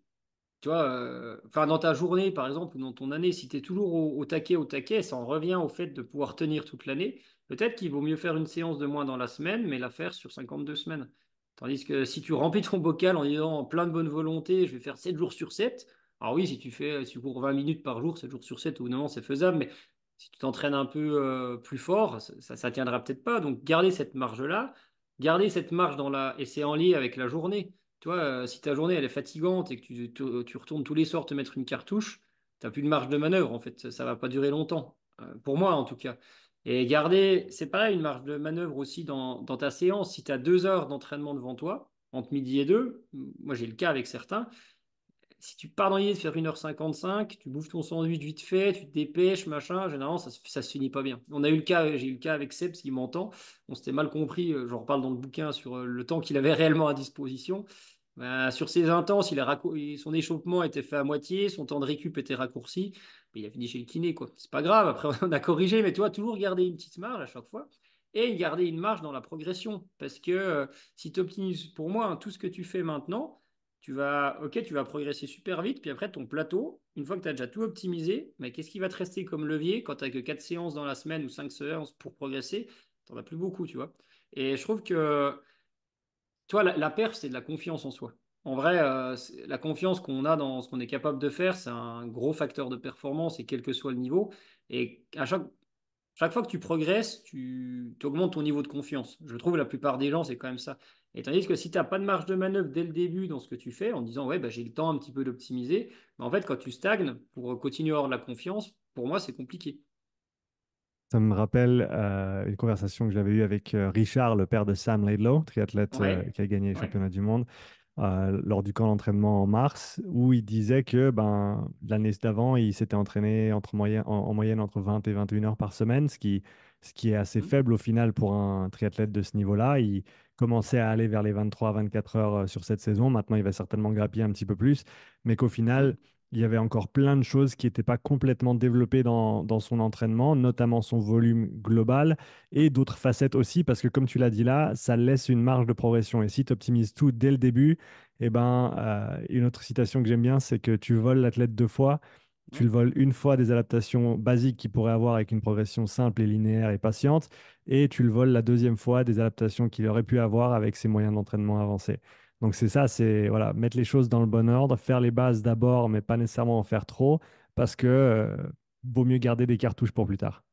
Tu vois, enfin, dans ta journée, par exemple, ou dans ton année, si tu es toujours au taquet, ça en revient au fait de pouvoir tenir toute l'année. Peut-être qu'il vaut mieux faire une séance de moins dans la semaine, mais la faire sur 52 semaines. Tandis que si tu remplis ton bocal en disant plein de bonne volonté, je vais faire 7 jours sur 7. Alors oui, si tu cours 20 minutes par jour, 7 jours sur 7, au bout d'un moment, c'est faisable, mais si tu t'entraînes un peu plus fort, ça tiendra peut-être pas. Donc, garder cette marge-là, garder cette marge et c'est en lien avec la journée. Tu vois, si ta journée elle est fatigante et que tu retournes tous les soirs te mettre une cartouche, tu n'as plus de marge de manœuvre en fait. Ça va pas durer longtemps. Pour moi en tout cas. Et garder, c'est pareil, une marge de manœuvre aussi dans ta séance. Si tu as 2 heures d'entraînement devant toi, entre midi et deux, moi j'ai le cas avec certains, si tu pars dans l'idée de faire 1h55, tu bouffes ton sandwich vite fait, tu te dépêches, machin, généralement ça se finit pas bien. J'ai eu le cas avec Seb, s'il m'entend, on s'était mal compris, j'en reparle dans le bouquin sur le temps qu'il avait réellement à disposition. Sur ses intenses, son échauffement était fait à moitié, son temps de récup était raccourci, mais il a fini chez le kiné, quoi. C'est pas grave, après on a corrigé, mais tu vois, toujours garder une petite marge à chaque fois et garder une marge dans la progression. Parce que si tu optimises, pour moi, hein, tout ce que tu fais maintenant, ok, tu vas progresser super vite, puis après ton plateau, une fois que tu as déjà tout optimisé, mais qu'est-ce qui va te rester comme levier quand tu n'as que 4 séances dans la semaine ou 5 séances pour progresser? Tu n'en as plus beaucoup, tu vois. Et je trouve que toi, la perf, c'est de la confiance en soi. En vrai, la confiance qu'on a dans ce qu'on est capable de faire, c'est un gros facteur de performance et quel que soit le niveau. Et chaque fois que tu progresses, tu augmentes ton niveau de confiance. Je trouve que la plupart des gens, c'est quand même ça. Et tandis que si tu n'as pas de marge de manœuvre dès le début dans ce que tu fais, en disant, ouais, bah, j'ai le temps un petit peu d'optimiser, mais en fait, quand tu stagnes pour continuer à avoir de la confiance, pour moi, c'est compliqué. Ça me rappelle une conversation que j'avais eue avec Richard, le père de Sam Laidlow, triathlète Ouais, qui a gagné les ouais. championnats du monde, lors du camp d'entraînement en mars, où il disait que l'année d'avant, il s'était entraîné en moyenne entre 20 et 21 heures par semaine, ce qui est assez Mmh, faible au final pour un triathlète de ce niveau-là. Il commençait à aller vers les 23 à 24 heures sur cette saison. Maintenant, il va certainement grappiller un petit peu plus, mais qu'au mmh, final, il y avait encore plein de choses qui n'étaient pas complètement développées dans son entraînement, notamment son volume global et d'autres facettes aussi, parce que comme tu l'as dit là, ça laisse une marge de progression. Et si tu optimises tout dès le début, une autre citation que j'aime bien, c'est que tu voles l'athlète 2 fois. Tu ouais. le voles une fois des adaptations basiques qu'il pourrait avoir avec une progression simple et linéaire et patiente, et tu le voles la deuxième fois des adaptations qu'il aurait pu avoir avec ses moyens d'entraînement avancés. Donc c'est ça, c'est voilà, mettre les choses dans le bon ordre, faire les bases d'abord, mais pas nécessairement en faire trop, parce que vaut mieux garder des cartouches pour plus tard.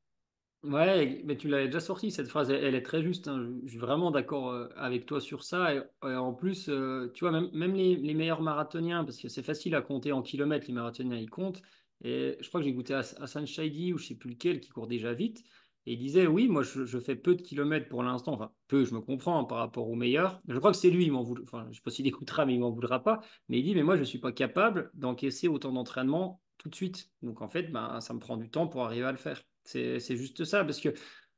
Ouais, mais tu l'avais déjà sorti, cette phrase, elle est très juste, hein. Je suis vraiment d'accord avec toi sur ça. Et en plus, tu vois, même les meilleurs marathoniens, parce que c'est facile à compter en kilomètres, les marathoniens, ils comptent. Et je crois que j'ai goûté à Hassan Shaidi ou je sais plus lequel, qui court déjà vite. Et il disait, oui, moi, je fais peu de kilomètres pour l'instant. Enfin, peu, je me comprends, hein, par rapport aux meilleurs. Je crois que c'est lui, il m'en voudra. Enfin, je sais pas s'il écoutera, mais il m'en voudra pas. Mais il dit, mais moi, je suis pas capable d'encaisser autant d'entraînement tout de suite. Donc, en fait, ben, ça me prend du temps pour arriver à le faire. C'est juste ça, parce que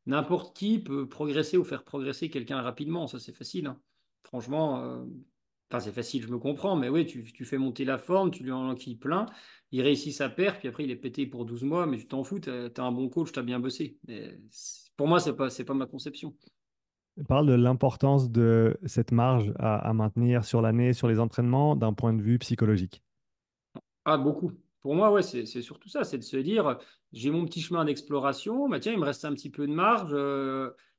n'importe qui peut progresser ou faire progresser quelqu'un rapidement, ça c'est facile, hein. Franchement, enfin c'est facile, je me comprends, mais oui, tu fais monter la forme, tu lui en enquilles plein, il réussit sa perf, puis après il est pété pour 12 mois, mais tu t'en fous, t'as un bon coach, t'as bien bossé. Pour moi, c'est pas ma conception. Parle de l'importance de cette marge à maintenir sur l'année, sur les entraînements, d'un point de vue psychologique. Ah, beaucoup. Pour moi, ouais, c'est surtout ça, c'est de se dire, j'ai mon petit chemin d'exploration, bah tiens, il me reste un petit peu de marge,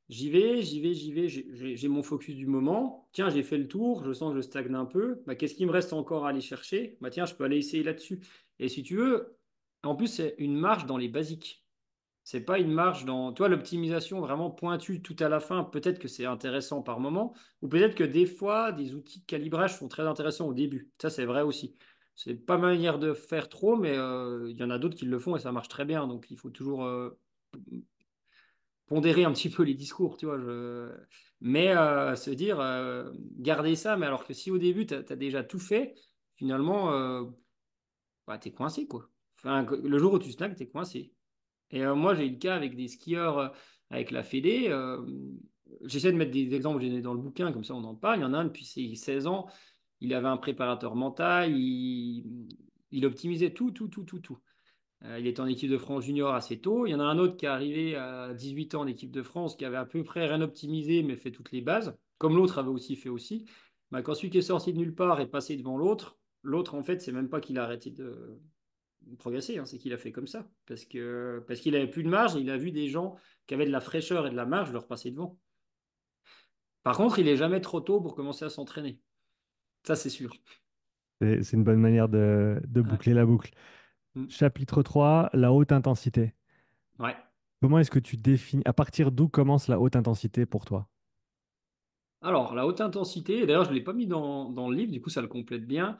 j'y vais, j'ai mon focus du moment. Tiens, j'ai fait le tour, je sens que je stagne un peu. Bah, qu'est-ce qui me reste encore à aller chercher? Bah tiens, je peux aller essayer là-dessus. Et si tu veux, en plus, c'est une marge dans les basiques. C'est pas une marge dans, toi, l'optimisation vraiment pointue tout à la fin. Peut-être que c'est intéressant par moment, ou peut-être que des fois, des outils de calibrage sont très intéressants au début. Ça, c'est vrai aussi. C'est pas ma manière de faire trop, mais il y en a d'autres qui le font et ça marche très bien. Donc, il faut toujours pondérer un petit peu les discours, tu vois. Mais se dire, garder ça, mais alors que si au début, tu as déjà tout fait, finalement, bah, t'es coincé, quoi. Enfin, le jour où tu stagnes, t'es coincé. Et moi, j'ai eu le cas avec des skieurs avec la Fédé. J'essaie de mettre des exemples que j'ai dans le bouquin, comme ça on en parle. Il y en a un depuis ses 16 ans, il avait un préparateur mental, il optimisait tout, tout, tout, tout, tout. Il était en équipe de France junior assez tôt. Il y en a un autre qui est arrivé à 18 ans en équipe de France, qui avait à peu près rien optimisé, mais fait toutes les bases, comme l'autre avait aussi fait aussi. Bah, quand celui qui est sorti de nulle part est passé devant l'autre, l'autre, en fait, c'est même pas qu'il a arrêté de progresser, hein, c'est qu'il a fait comme ça. Parce qu'il avait plus de marge, et il a vu des gens qui avaient de la fraîcheur et de la marge leur passer devant. Par contre, il est jamais trop tôt pour commencer à s'entraîner. Ça, c'est sûr. C'est une bonne manière de Ouais. boucler la boucle. Mm. Chapitre 3, la haute intensité. Ouais. Comment est-ce que tu définis, à partir d'où commence la haute intensité pour toi? Alors, la haute intensité, et d'ailleurs, je ne l'ai pas mis dans le livre, du coup, ça le complète bien.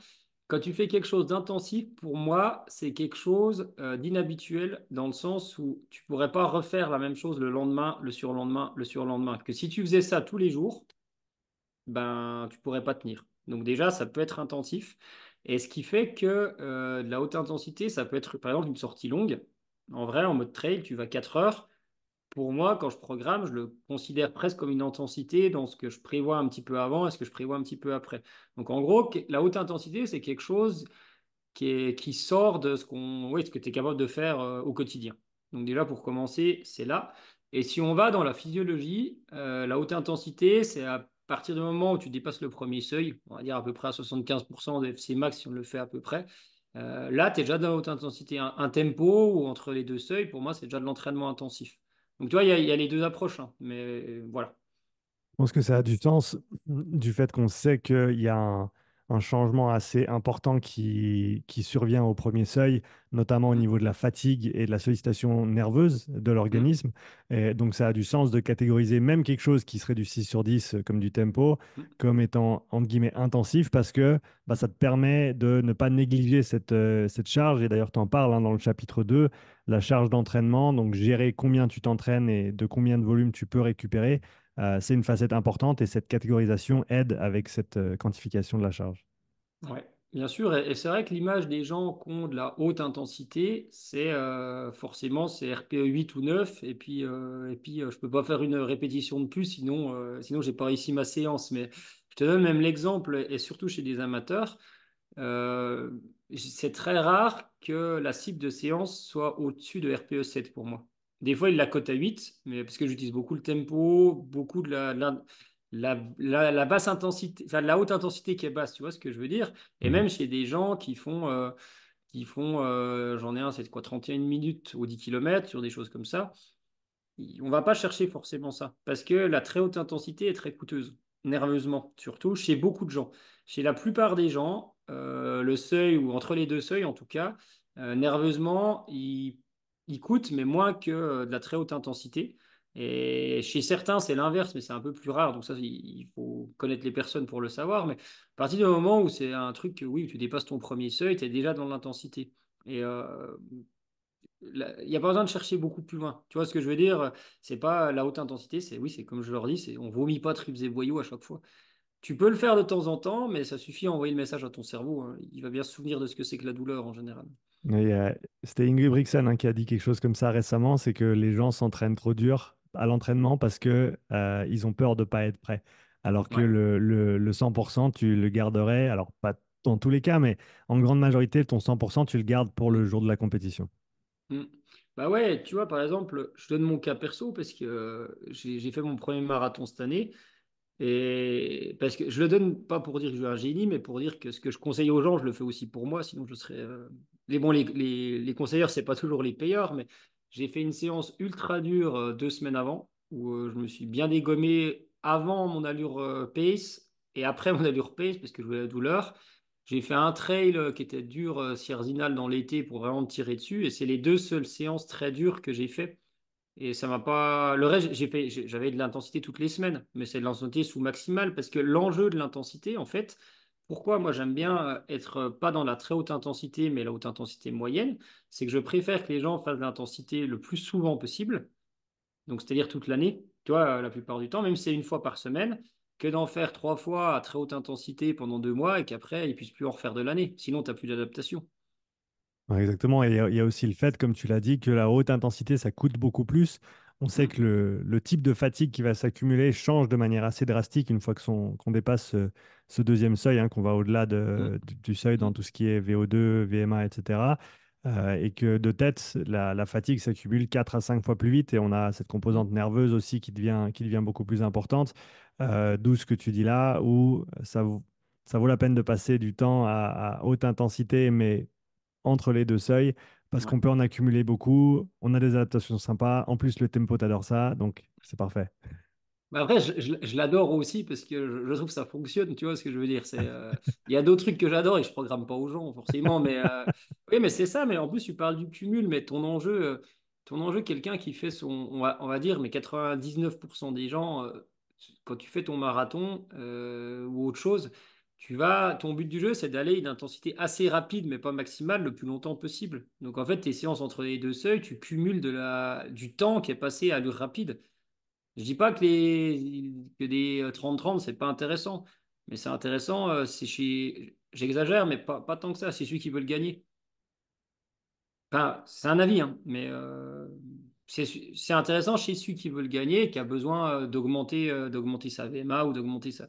Quand tu fais quelque chose d'intensif, pour moi, c'est quelque chose d'inhabituel dans le sens où tu pourrais pas refaire la même chose le lendemain, le surlendemain, le surlendemain. Que si tu faisais ça tous les jours, ben, tu pourrais pas tenir. Donc déjà, ça peut être intensif. Et ce qui fait que de la haute intensité, ça peut être par exemple une sortie longue. En vrai, en mode trail, tu vas 4 heures. Pour moi, quand je programme, je le considère presque comme une intensité dans ce que je prévois un petit peu avant et ce que je prévois un petit peu après. Donc en gros, la haute intensité, c'est quelque chose qui sort de ce que tu es capable de faire au quotidien. Donc déjà, pour commencer, c'est là. Et si on va dans la physiologie, la haute intensité, c'est à partir du moment où tu dépasses le premier seuil, on va dire à peu près à 75% de FC max si on le fait à peu près. Là, tu es déjà dans la haute intensité. Un tempo ou entre les deux seuils, pour moi, c'est déjà de l'entraînement intensif. Donc tu vois, il y a les deux approches, hein. Mais voilà. Je pense que ça a du sens du fait qu'on sait qu'il y a un changement assez important qui survient au premier seuil, notamment au Mm, niveau de la fatigue et de la sollicitation nerveuse de mm, l'organisme. Et donc ça a du sens de catégoriser même quelque chose qui serait du 6 sur 10 comme du tempo, mm. comme étant entre guillemets intensif parce que bah, ça te permet de ne pas négliger cette charge. Et d'ailleurs, tu en parles hein, dans le chapitre 2, la charge d'entraînement, donc gérer combien tu t'entraînes et de combien de volume tu peux récupérer. C'est une facette importante et cette catégorisation aide avec cette quantification de la charge. Ouais, bien sûr. Et c'est vrai que l'image des gens qui ont de la haute intensité, c'est forcément c'est RPE 8 ou 9. Et puis je peux pas faire une répétition de plus, sinon j'ai pas réussi ma séance. Mais je te donne même l'exemple, et surtout chez des amateurs. Euh, c'est très rare que la cible de séance soit au-dessus de RPE 7 pour moi. Des fois, il la cote à 8, mais parce que j'utilise beaucoup le tempo, beaucoup de la basse intensité, enfin de la haute intensité qui est basse, tu vois ce que je veux dire? Et Mhm. même chez des gens qui font, j'en ai un, c'est quoi, 31 minutes au 10 km sur des choses comme ça. On va pas chercher forcément ça, parce que la très haute intensité est très coûteuse, nerveusement, surtout chez beaucoup de gens. Chez la plupart des gens, le seuil, ou entre les deux seuils en tout cas, nerveusement, il coûte, mais moins que de la très haute intensité. Et chez certains, c'est l'inverse, mais c'est un peu plus rare, donc ça, il faut connaître les personnes pour le savoir. Mais à partir du moment où c'est un truc, oui, où tu dépasses ton premier seuil, tu es déjà dans l'intensité. Et il n'y a pas besoin de chercher beaucoup plus loin. Tu vois ce que je veux dire? C'est pas la haute intensité, c'est oui, c'est comme je leur dis, c'est on vomit pas tripes et boyaux à chaque fois. Tu peux le faire de temps en temps, mais ça suffit à envoyer le message à ton cerveau, hein. Il va bien se souvenir de ce que c'est que la douleur en général. Et, c'était Ingrid Brixen hein, qui a dit quelque chose comme ça récemment, c'est que les gens s'entraînent trop dur à l'entraînement parce que ils ont peur de ne pas être prêts. Alors que Ouais. le 100%, tu le garderais, alors pas dans tous les cas, mais en grande majorité, ton 100%, tu le gardes pour Mm. le jour de la compétition. Mm. Bah ouais, tu vois, par exemple, je donne mon cas perso parce que j'ai fait mon premier marathon cette année. Et parce que je le donne pas pour dire que je suis un génie, mais pour dire que ce que je conseille aux gens, je le fais aussi pour moi, sinon je serais. Les conseilleurs, c'est pas toujours les payeurs, mais j'ai fait une séance ultra dure 2 semaines avant, où je me suis bien dégommé avant mon allure pace et après mon allure pace, parce que je voulais la douleur. J'ai fait un trail qui était dur, Sierzinal dans l'été pour vraiment me tirer dessus, et c'est les deux seules séances très dures que j'ai fait et ça m'a pas. Le reste, j'avais de l'intensité toutes les semaines, mais c'est de l'intensité sous maximale parce que l'enjeu de l'intensité, en fait, pourquoi moi j'aime bien être pas dans la très haute intensité, mais la haute intensité moyenne, c'est que je préfère que les gens fassent de l'intensité le plus souvent possible, donc c'est-à-dire toute l'année, tu vois, la plupart du temps, même si c'est une fois par semaine, que d'en faire 3 fois à très haute intensité pendant 2 mois et qu'après ils puissent plus en refaire de l'année. Sinon, tu n'as plus d'adaptation. Ouais, exactement. Et il y a aussi le fait, comme tu l'as dit, que la haute intensité, ça coûte beaucoup plus. On sait Hmm, que le type de fatigue qui va s'accumuler change de manière assez drastique une fois que qu'on dépasse ce deuxième seuil, hein, qu'on va au-delà hmm, du seuil dans hmm. tout ce qui est VO2, VMA, etc. Et que de tête, la fatigue s'accumule 4 à 5 fois plus vite et on a cette Hmm. composante nerveuse aussi qui devient beaucoup plus importante. D'où ce que tu dis là, où ça vaut la peine de passer du temps à haute intensité, mais entre les deux seuils parce Ouais. qu'on peut en accumuler beaucoup. On a des adaptations sympas. En plus, le tempo, t'adore ça. Donc, c'est parfait. Mais après, je l'adore aussi parce que je trouve que ça fonctionne, tu vois ce que je veux dire. Il y a d'autres trucs que j'adore et je programme pas aux gens forcément, mais oui, mais c'est ça. Mais en plus, tu parles du cumul, mais ton enjeu, quelqu'un qui fait on va dire, mais 99% des gens, quand tu fais ton marathon ou autre chose, ton but du jeu, c'est d'aller à une intensité assez rapide, mais pas maximale, le plus longtemps possible. Donc en fait, tes séances entre les deux seuils, tu cumules du temps qui est passé à allure rapide. Je dis pas que des 30-30, c'est pas intéressant. Mais c'est intéressant, j'exagère, mais pas tant que ça. C'est celui qui veut le gagner. Enfin, c'est un avis, hein, mais c'est intéressant chez celui qui veut le gagner, et qui a besoin d'augmenter sa VMA ou d'augmenter sa.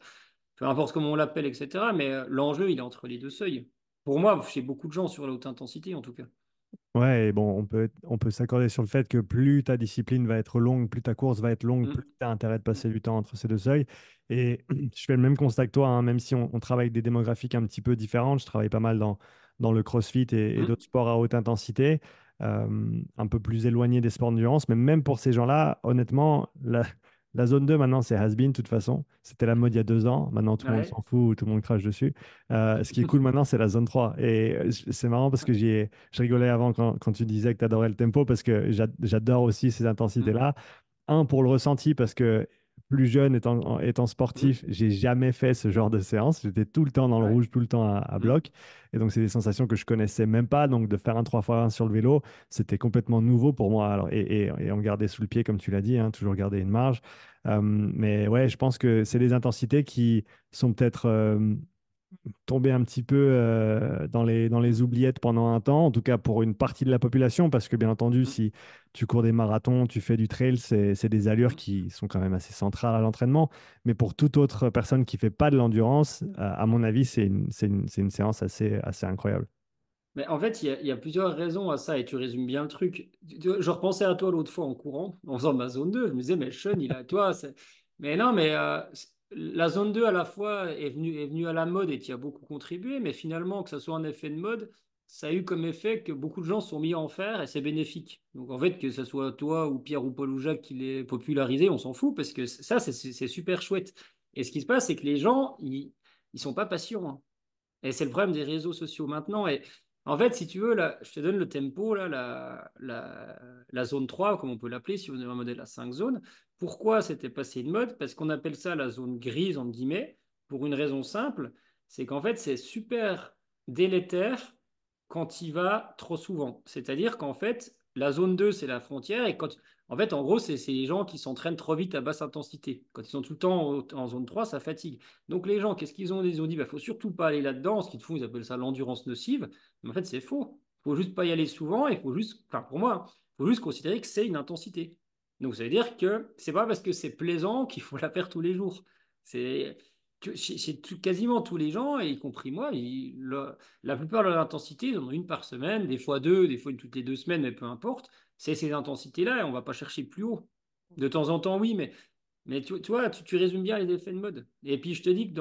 Peu importe comment on l'appelle, etc. Mais l'enjeu, il est entre les deux seuils. Pour moi, chez beaucoup de gens sur la haute intensité, en tout cas. Ouais, et bon, on peut s'accorder sur le fait que plus ta discipline va être longue, plus ta course va être longue, plus Mm, tu as intérêt de passer du temps entre ces deux seuils. Et je fais le même constat que toi, hein, même si on travaille avec des démographiques un petit peu différentes. Je travaille pas mal dans le CrossFit et d'autres mm, sports à haute intensité, un peu plus éloignés des sports d'endurance. Mais même pour ces gens-là, honnêtement, la zone 2 maintenant, c'est has-been de toute façon. C'était la mode il y a 2 ans. Maintenant, tout le monde ouais. s'en fout, tout le monde crache dessus. Ce qui est cool maintenant, c'est la zone 3. Et c'est marrant parce que je rigolais avant quand tu disais que tu adorais le tempo parce que j'adore aussi ces Mm, intensités-là. Un, pour le ressenti, parce que plus jeune, étant mm, sportif, j'ai jamais fait ce genre de séance. J'étais tout le temps dans le ouais. rouge, tout le temps à Mm, bloc. Et donc, c'est des sensations que je connaissais même pas. Donc, de faire un 3x1 sur le vélo, c'était complètement nouveau pour moi. Alors, et on gardait sous le pied, comme tu l'as dit, hein, toujours garder une marge. Mais ouais, je pense que c'est des intensités qui sont peut-être tomber un petit peu dans les mm, oubliettes pendant un temps, en tout cas pour une partie de la population, parce que bien entendu, mm, si tu cours des marathons, tu fais du trail, c'est des allures mm. qui sont quand même assez centrales à l'entraînement. Mais pour toute autre personne qui fait pas de l'endurance, à mon avis, c'est une séance assez incroyable. Mais en fait, il y a plusieurs raisons à ça et tu résumes bien le truc. Je repensais à toi l'autre fois en courant, en faisant ma zone 2. Je me disais, mais Sean, il a toi. Mais non, mais la zone 2 à la fois est venue à la mode et tu as beaucoup contribué. Mais finalement, que ce soit un effet de mode, ça a eu comme effet que beaucoup de gens se sont mis à en faire et c'est bénéfique. Donc en fait, que ce soit toi ou Pierre ou Paul ou Jacques qui l'ait popularisé, on s'en fout parce que ça, c'est super chouette. Et ce qui se passe, c'est que les gens, ils sont pas patients, hein. Et c'est le problème des réseaux sociaux maintenant. Et en fait, si tu veux, là, je te donne le tempo, là, la zone 3 comme on peut l'appeler, si on a un modèle à 5 zones. Pourquoi c'était passé de mode? Parce qu'on appelle ça la zone grise, entre guillemets, pour une raison simple, c'est qu'en fait, c'est super délétère quand il va trop souvent. C'est-à-dire qu'en fait, la zone 2 c'est la frontière, et en fait, en gros, c'est les gens qui s'entraînent trop vite à basse intensité. Quand ils sont tout le temps en zone 3 ça fatigue. Donc les gens, qu'est-ce qu'ils ont dit? Ils ont dit, bah, faut surtout pas aller là-dedans. Ce qu'ils font, ils appellent ça l'endurance nocive. Mais en fait, c'est faux. Il faut juste pas y aller souvent. Il faut juste, enfin pour moi, il faut juste considérer que c'est une intensité. Donc ça veut dire que c'est pas parce que c'est plaisant qu'il faut la faire tous les jours. C'est quasiment tous les gens, y compris moi, la plupart de l'intensité, ils en ont une par semaine, des fois deux, des fois une toutes les 2 semaines, mais peu importe. C'est ces intensités-là et on va pas chercher plus haut. De temps en temps, oui, mais tu vois, tu résumes bien les effets de mode. Et puis je te dis que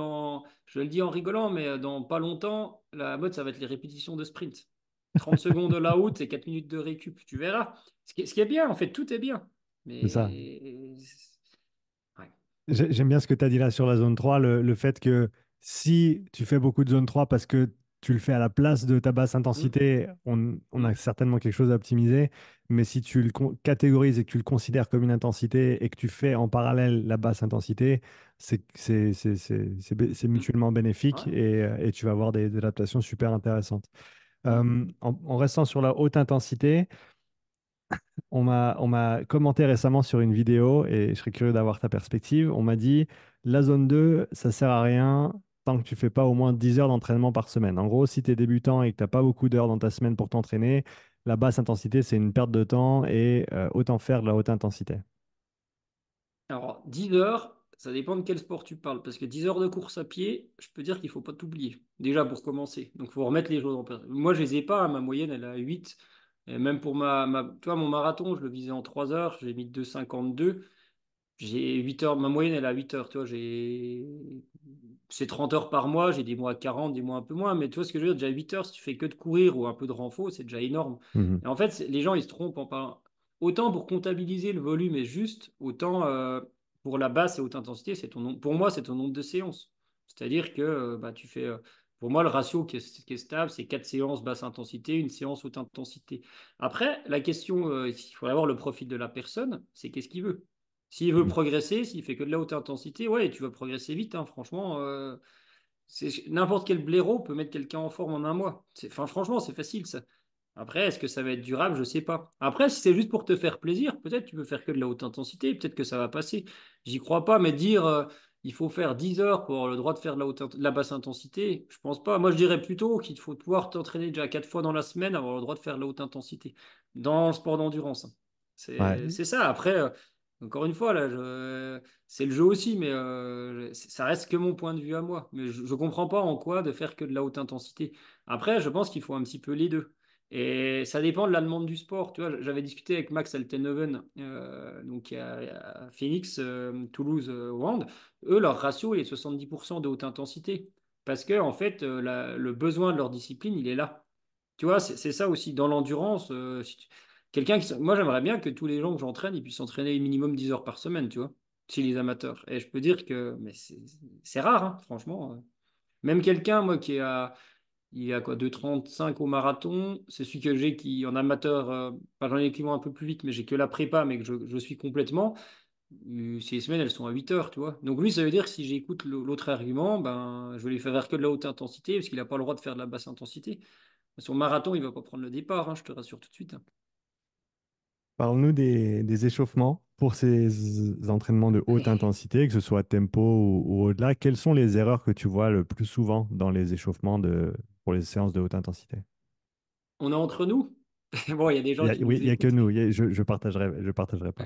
je le dis en rigolant, mais dans pas longtemps, la mode, ça va être les répétitions de sprint. 30 secondes de la route et 4 minutes de récup, tu verras. Ce qui est bien, en fait, tout est bien. C'est ça. Mais ouais. J'aime bien ce que tu as dit là sur la zone 3, le fait que si tu fais beaucoup de zone 3 parce que tu le fais à la place de ta basse Mm, intensité, on a mm, certainement quelque chose à optimiser. Mais si tu le catégorises et que tu le considères comme une intensité et que tu fais en parallèle la basse intensité, c'est mm. mutuellement bénéfique Ouais. et tu vas avoir des adaptations super intéressantes. Mm, En restant sur la haute intensité, on m'a commenté récemment sur une vidéo et je serais curieux d'avoir ta perspective. On m'a dit, la zone 2 ça sert à rien. tant que tu fais pas au moins 10 heures d'entraînement par semaine. En gros, si tu es débutant et que tu n'as pas beaucoup d'heures dans ta semaine pour t'entraîner, la basse intensité, c'est une perte de temps et autant faire de la haute intensité. Alors, 10 heures, ça dépend de quel sport tu parles. Parce que 10 heures de course à pied, je peux dire qu'il faut pas t'oublier. Déjà pour commencer. Donc, il faut remettre les choses en place. Moi, je les ai pas, hein. Ma moyenne, elle est à 8. Et même pour tu vois, mon marathon, je le visais en 3 heures. J'ai mis 2,52. J'ai 8 heures. Ma moyenne, elle est à 8 heures. Tu vois, c'est 30 heures par mois. J'ai des mois à 40, des mois un peu moins. Mais tu vois ce que je veux dire? Déjà 8 heures, si tu fais que de courir ou un peu de renfo, c'est déjà énorme. Mhm. Et en fait, les gens, ils se trompent en parlant. Autant pour comptabiliser le volume est juste, autant pour la basse et haute intensité, pour moi, c'est ton nombre de séances. C'est-à-dire que bah, pour moi, le ratio qui est stable, c'est 4 séances basse intensité, une séance haute intensité. Après, la question, il faut avoir le profil de la personne, c'est qu'est-ce qu'il veut. S'il veut Mhm. progresser, s'il fait que de la haute intensité, ouais, tu vas progresser vite, hein, franchement. N'importe quel blaireau peut mettre quelqu'un en forme en un mois. Enfin, franchement, c'est facile ça. Après, est-ce que ça va être durable? Je sais pas. Après, si c'est juste pour te faire plaisir, peut-être tu peux faire que de la haute intensité, peut-être que ça va passer. J'y crois pas, mais dire il faut faire 10 heures pour avoir le droit de faire de la basse intensité, je pense pas. Moi, je dirais plutôt qu'il faut pouvoir t'entraîner déjà 4 fois dans la semaine, avoir le droit de faire de la haute intensité dans le sport d'endurance, hein. Ouais. C'est ça. Après, encore une fois, là, c'est le jeu aussi, mais ça reste que mon point de vue à moi. Mais je ne comprends pas en quoi de faire que de la haute intensité. Après, je pense qu'il faut un petit peu les deux. Et ça dépend de la demande du sport. Tu vois, j'avais discuté avec Max Altenhoven, donc à Phoenix, Toulouse, Wand. Eux, leur ratio il est 70% de haute intensité. Parce que, en fait, le besoin de leur discipline, il est là. Tu vois, c'est ça aussi. Dans l'endurance, moi, j'aimerais bien que tous les gens que j'entraîne, ils puissent s'entraîner minimum 10 heures par semaine, tu vois, chez les amateurs. Et je peux dire que mais c'est rare, hein, franchement. Même quelqu'un, moi, il est à quoi, 2,35 au marathon, c'est celui que j'ai qui, en amateur, enfin, j'en ai qui vont un peu plus vite, mais j'ai que la prépa, mais que je suis complètement. Ces semaines, elles sont à 8 heures, tu vois. Donc lui, ça veut dire que si j'écoute l'autre argument, ben, je vais lui faire que de la haute intensité, parce qu'il n'a pas le droit de faire de la basse intensité. Son marathon, il va pas prendre le départ, hein, je te rassure tout de suite, hein. Parle-nous des échauffements pour ces entraînements de haute intensité, que ce soit tempo ou au-delà. Quelles sont les erreurs que tu vois le plus souvent dans les échauffements pour les séances de haute intensité? On est entre nous. Bon, il y a des gens qui Oui, nous il n'y a que écoutent. nous. Je partagerai pas.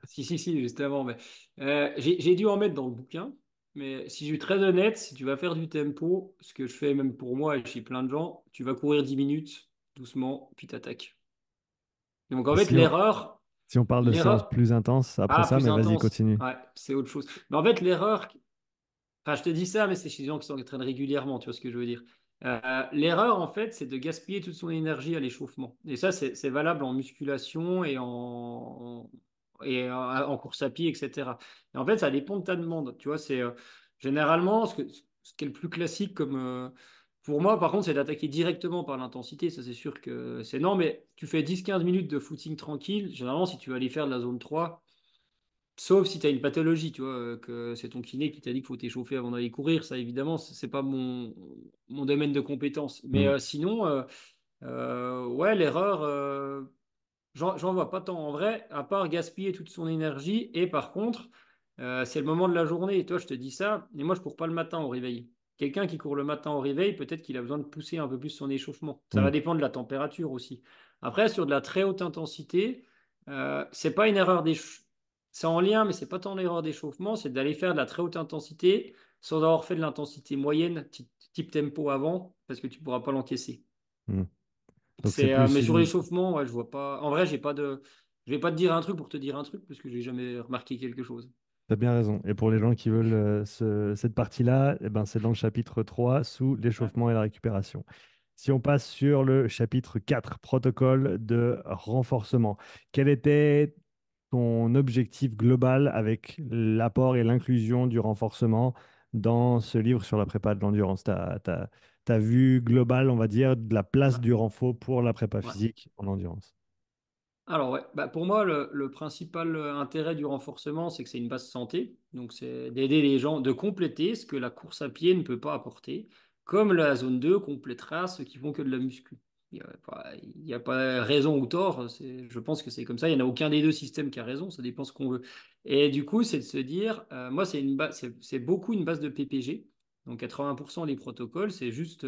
Si, justement. Mais, j'ai dû en mettre dans le bouquin. Mais si je suis très honnête, si tu vas faire du tempo, ce que je fais même pour moi et chez plein de gens, tu vas courir 10 minutes, doucement, puis t'attaques. Donc en fait, Si on, si on parle de séances l'erreur, plus intenses après ah, ça, plus mais vas-y, intense. continue. Ouais, c'est autre chose. Mais en fait, l'erreur, enfin, je te dis ça, mais c'est chez les gens qui s'entraînent régulièrement, tu vois ce que je veux dire. L'erreur, en fait, c'est de gaspiller toute son énergie à l'échauffement. Et ça, c'est valable en musculation et en course à pied, etc. Et en fait, ça dépend de ta demande. Tu vois, c'est généralement ce qui est le plus classique comme. Pour moi, par contre, c'est d'attaquer directement par l'intensité. Ça, c'est sûr que c'est non, mais tu fais 10-15 minutes de footing tranquille. Généralement, si tu vas aller faire de la zone 3. Sauf si tu as une pathologie, tu vois, que c'est ton kiné qui t'a dit qu'il faut t'échauffer avant d'aller courir. Ça, évidemment, c'est pas mon domaine de compétence. Mais Hmm. sinon, ouais, l'erreur, j'en vois pas tant en vrai, à part gaspiller toute son énergie. Et par contre, c'est le moment de la journée. Et toi, je te dis ça, et moi, je cours pas le matin au réveil. Quelqu'un qui court le matin au réveil, peut-être qu'il a besoin de pousser un peu plus son échauffement. Ça Hmm. va dépendre de la température aussi. Après, sur de la très haute intensité, c'est pas une erreur d'échauffement. C'est en lien, mais c'est pas tant l'erreur d'échauffement, c'est d'aller faire de la très haute intensité sans avoir fait de l'intensité moyenne, type tempo avant, parce que tu pourras pas l'encaisser. Hmm. Donc c'est Mais plus sur une... l'échauffement, ouais, je vois pas. En vrai, j'ai pas de. Je vais pas te dire un truc pour te dire un truc parce que j'ai jamais remarqué quelque chose. T'as bien raison. Et pour les gens qui veulent cette partie-là, eh ben, c'est dans le chapitre 3 sous Ouais. l'échauffement et la récupération. Si on passe sur le chapitre 4, protocole de renforcement, quel était ton objectif global avec l'apport et l'inclusion du renforcement dans ce livre sur la prépa de l'endurance? Ta vue globale, on va dire, de la place Ouais. du renfort pour la prépa Ouais. physique en endurance. Alors ouais, bah pour moi, le principal intérêt du renforcement, c'est que c'est une base santé. Donc c'est d'aider les gens, de compléter ce que la course à pied ne peut pas apporter, comme la zone 2 complétera ceux qui font que de la muscu. Il y a pas raison ou tort, je pense que c'est comme ça. Il n'y en a aucun des deux systèmes qui a raison, ça dépend ce qu'on veut. Et du coup, c'est de se dire, moi, c'est beaucoup une base de PPG. Donc 80% des protocoles, c'est juste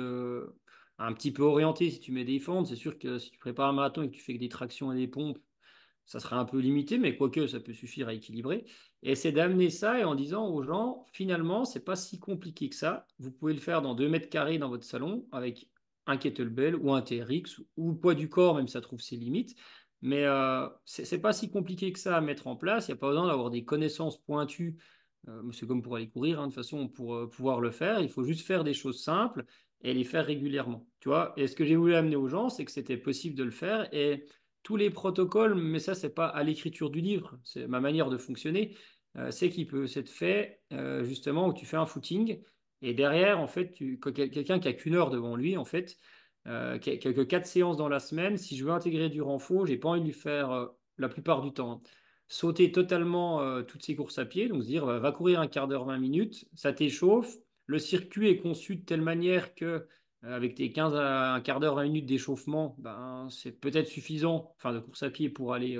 un petit peu orienté si tu mets des fentes. C'est sûr que si tu prépares un marathon et que tu fais que des tractions et des pompes, ça sera un peu limité, mais quoique ça peut suffire à équilibrer. Et c'est d'amener ça et en disant aux gens, finalement, c'est pas si compliqué que ça. Vous pouvez le faire dans 2 mètres carrés dans votre salon avec un kettlebell ou un TRX ou le poids du corps, même ça trouve ses limites. Mais c'est pas si compliqué que ça à mettre en place. Il n'y a pas besoin d'avoir des connaissances pointues. C'est comme pour aller courir, hein, de toute façon, pour pouvoir le faire. Il faut juste faire des choses simples et les faire régulièrement. Tu vois. Et ce que j'ai voulu amener aux gens, c'est que c'était possible de le faire. Et tous les protocoles, mais ça, c'est pas à l'écriture du livre, c'est ma manière de fonctionner, c'est qu'il peut s'être fait justement où tu fais un footing et derrière, en fait, quelqu'un qui a qu'une heure devant lui, en fait, qui a que 4 séances dans la semaine, si je veux intégrer du renfort, j'ai pas envie de lui faire la plupart du temps, hein, sauter totalement toutes ces courses à pied, donc se dire va courir un quart d'heure, 20 minutes, ça t'échauffe, le circuit est conçu de telle manière que avec tes 15 à un quart d'heure, 20 minutes d'échauffement, ben, c'est peut-être suffisant, enfin de course à pied pour aller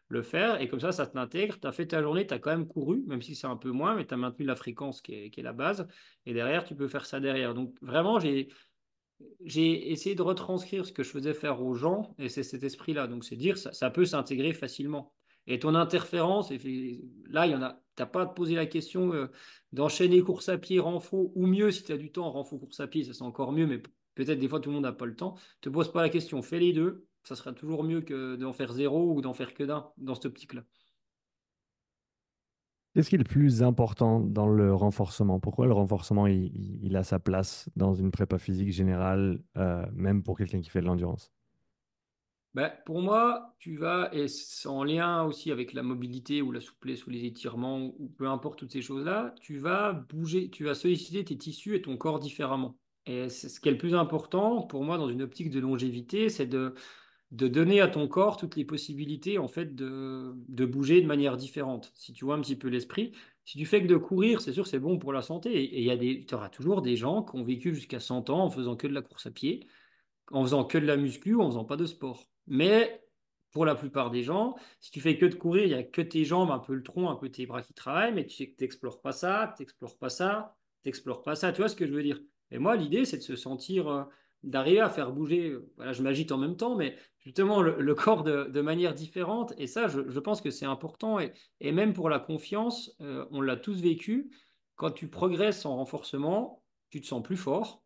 le faire. Et comme ça te l'intègre. Tu as fait ta journée, tu as quand même couru, même si c'est un peu moins, mais tu as maintenu la fréquence qui est la base. Et derrière, tu peux faire ça derrière. Donc vraiment, j'ai essayé de retranscrire ce que je faisais faire aux gens, et c'est cet esprit-là. Donc c'est dire, ça peut s'intégrer facilement. Et ton interférence, là, il y en a. T'as pas à te poser la question d'enchaîner course à pied, renfo, ou mieux si tu as du temps, renfo, course à pied, ça c'est encore mieux, mais peut-être des fois tout le monde n'a pas le temps. Te pose pas la question, fais les deux, ça sera toujours mieux que d'en faire zéro ou d'en faire que d'un dans cette optique-là. Qu'est-ce qui est le plus important dans le renforcement? Pourquoi le renforcement, il a sa place dans une prépa physique générale, même pour quelqu'un qui fait de l'endurance? Ben, pour moi, tu vas, et c'est en lien aussi avec la mobilité ou la souplesse ou les étirements ou peu importe toutes ces choses-là, tu vas bouger, tu vas solliciter tes tissus et ton corps différemment. Et c'est ce qui est le plus important pour moi dans une optique de longévité, c'est de donner à ton corps toutes les possibilités en fait de bouger de manière différente. Si tu vois un petit peu l'esprit, si tu fais que de courir, c'est sûr c'est bon pour la santé. Et il y a tu auras toujours des gens qui ont vécu jusqu'à 100 ans en faisant que de la course à pied en faisant que de la muscu ou en faisant pas de sport. Mais pour la plupart des gens, si tu fais que de courir, il y a que tes jambes, un peu le tronc, un peu tes bras qui travaillent, mais tu sais que tu n'explores pas ça, tu n'explores pas ça, tu n'explores pas ça. Tu vois ce que je veux dire? Et moi, l'idée, c'est de se sentir, d'arriver à faire bouger. Voilà, je m'agite en même temps, mais justement, le corps de manière différente. Et ça, je pense que c'est important. Et même pour la confiance, on l'a tous vécu. Quand tu progresses en renforcement, tu te sens plus fort,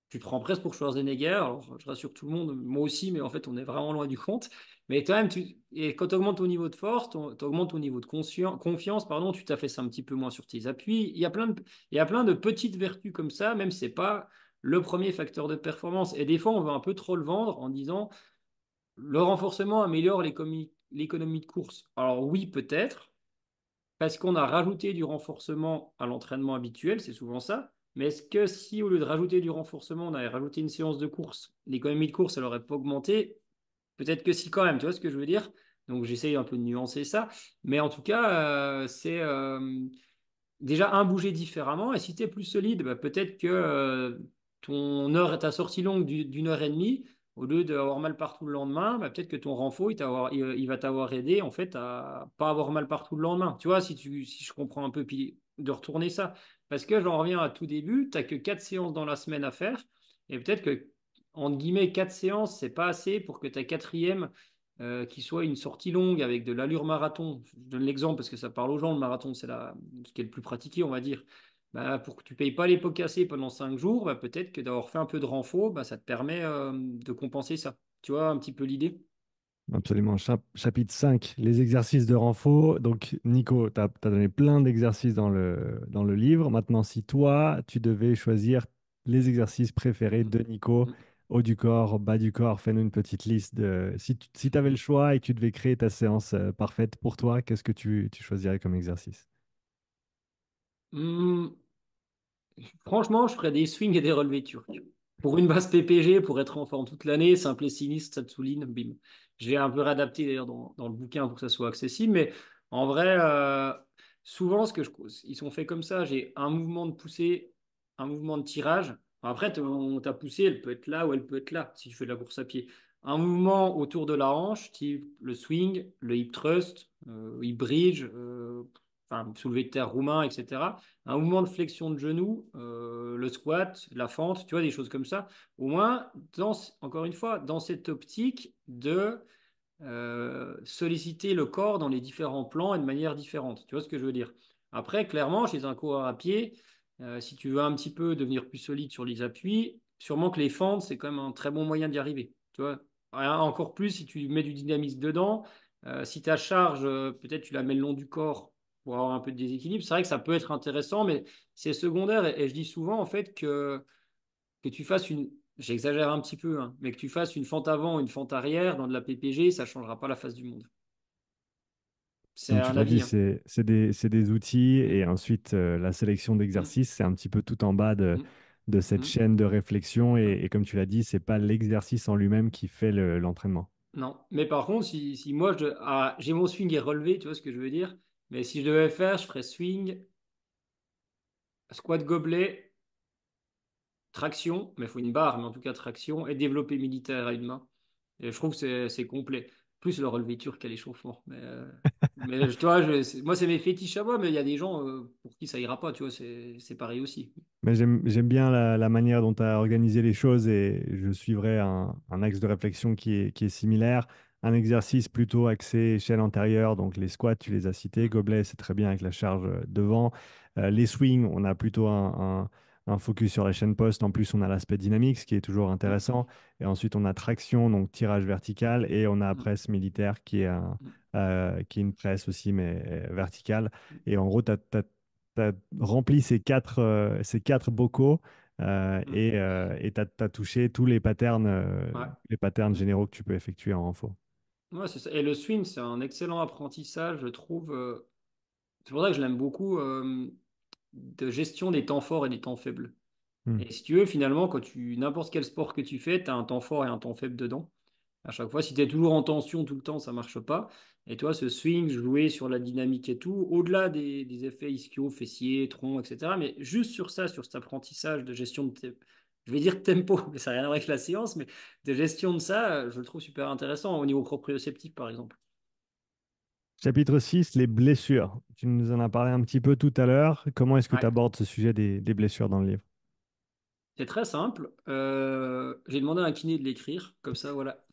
tu te prends presque pour Schwarzenegger. Alors, je rassure tout le monde, moi aussi, mais en fait, on est vraiment loin du compte. Mais quand même, et quand tu augmentes ton niveau de force, tu augmentes ton niveau de confiance, pardon, tu t'affaisses un petit peu moins sur tes appuis. Il y a plein de petites vertus comme ça, même si ce n'est pas le premier facteur de performance. Et des fois, on veut un peu trop le vendre en disant le renforcement améliore l'économie de course. Alors oui, peut-être, parce qu'on a rajouté du renforcement à l'entraînement habituel, c'est souvent ça. Mais est-ce que si au lieu de rajouter du renforcement, on avait rajouté une séance de course, l'économie de course, elle n'aurait pas augmenté? Peut-être que si quand même, tu vois ce que je veux dire? Donc j'essaye un peu de nuancer ça. Mais en tout cas, c'est déjà un bouger différemment. Et si tu es plus solide, bah, peut-être que ta sortie longue d'une heure et demie, au lieu d'avoir mal partout le lendemain, bah, peut-être que ton renfort, il va t'avoir aidé en fait à pas avoir mal partout le lendemain. Tu vois, si je comprends un peu, puis de retourner ça. Parce que j'en reviens à tout début, tu n'as que 4 séances dans la semaine à faire. Et peut-être que, entre guillemets, 4 séances, c'est pas assez pour que ta quatrième qui soit une sortie longue avec de l'allure marathon. Je donne l'exemple parce que ça parle aux gens, le marathon, ce qui est le plus pratiqué, on va dire. Bah, pour que tu ne payes pas les pots cassés pendant 5 jours, bah, peut-être que d'avoir fait un peu de renfort, bah, ça te permet de compenser ça. Tu vois un petit peu l'idée? Absolument. Chapitre 5, les exercices de renfort. Donc, Nico, tu as donné plein d'exercices dans le livre. Maintenant, si toi, tu devais choisir les exercices préférés de Nico, haut du corps, bas du corps, fais-nous une petite liste de... Si tu avais le choix et que tu devais créer ta séance parfaite pour toi, qu'est-ce que tu choisirais comme exercice? Hmm, franchement, je ferais des swings et des relevés turcs. Pour une base PPG, pour être en forme toute l'année, simple et sinistre, ça te souligne, bim. J'ai un peu réadapté d'ailleurs dans le bouquin pour que ça soit accessible, mais en vrai, souvent, ils sont faits comme ça. J'ai un mouvement de poussée, un mouvement de tirage. Après, ta poussée, elle peut être là ou elle peut être là si tu fais de la course à pied. Un mouvement autour de la hanche, type le swing, le hip thrust, hip bridge, enfin, soulevé de terre roumain, etc. Un mouvement de flexion de genou, le squat, la fente, tu vois, des choses comme ça. Au moins, encore une fois, dans cette optique de solliciter le corps dans les différents plans et de manière différente. Tu vois ce que je veux dire? Après, clairement, chez un coureur à pied, si tu veux un petit peu devenir plus solide sur les appuis, sûrement que les fentes, c'est quand même un très bon moyen d'y arriver. Tu vois? Encore plus si tu mets du dynamisme dedans. Si ta charge, peut-être tu la mets le long du corps pour avoir un peu de déséquilibre. C'est vrai que ça peut être intéressant, mais c'est secondaire. Et je dis souvent, en fait, que tu fasses une, j'exagère un petit peu, hein, mais que tu fasses une fente avant, une fente arrière dans de la PPG, ça ne changera pas la face du monde. C'est Comme tu un l'as dit, avis, hein. c'est des outils Mm, et ensuite la sélection mm, d'exercices, c'est un petit peu tout en bas de, mm, de cette mm, chaîne de réflexion mm. et comme tu l'as dit, c'est pas l'exercice en lui-même qui fait l'entraînement. Non. Mais par contre, si moi, j'ai mon swing est relevé, tu vois ce que je veux dire? Mais si je devais faire, je ferais swing, squat gobelet, traction, mais il faut une barre, mais en tout cas traction, et développé militaire à une main. Et je trouve que c'est complet. Plus le relevé turc qu'à l'échauffement. Mais tu vois, moi, c'est mes fétiches à moi, mais il y a des gens pour qui ça ira pas, tu vois, c'est pareil aussi. Mais j'aime bien la manière dont tu as organisé les choses et je suivrai un axe de réflexion qui est similaire. Un exercice plutôt axé échelle antérieure, donc les squats, tu les as cités. Mm, Gobelet, c'est très bien avec la charge devant. Les swings, on a plutôt un focus sur la chaîne poste. En plus, on a l'aspect dynamique, ce qui est toujours mm, intéressant. Et ensuite, on a traction, donc tirage vertical. Et on a mm, presse militaire mm, qui est une presse aussi, mais verticale. mm, Et en gros, tu as rempli ces quatre bocaux mm. et tu as touché tous Ouais. les patterns Mm. généraux que tu peux effectuer en info. Ouais, c'est ça. Et le swing, c'est un excellent apprentissage, je trouve. C'est pour ça que je l'aime beaucoup, de gestion des temps forts et des temps faibles. Hmm. Et si tu veux, finalement, n'importe quel sport que tu fais, tu as un temps fort et un temps faible dedans. À chaque fois, si tu es toujours en tension tout le temps, ça marche pas. Et toi, ce swing, jouer sur la dynamique et tout, au-delà des effets ischio, fessiers, tronc, etc. Mais juste sur ça, sur cet apprentissage de gestion je vais dire tempo, mais ça n'a rien à voir avec la séance, mais de gestion de ça, je le trouve super intéressant au niveau proprioceptif, par exemple. Chapitre 6, les blessures. Tu nous en as parlé un petit peu tout à l'heure. Comment est-ce que tu Ouais. abordes ce sujet des blessures dans le livre? C'est très simple. J'ai demandé à un kiné de l'écrire, comme ça, voilà.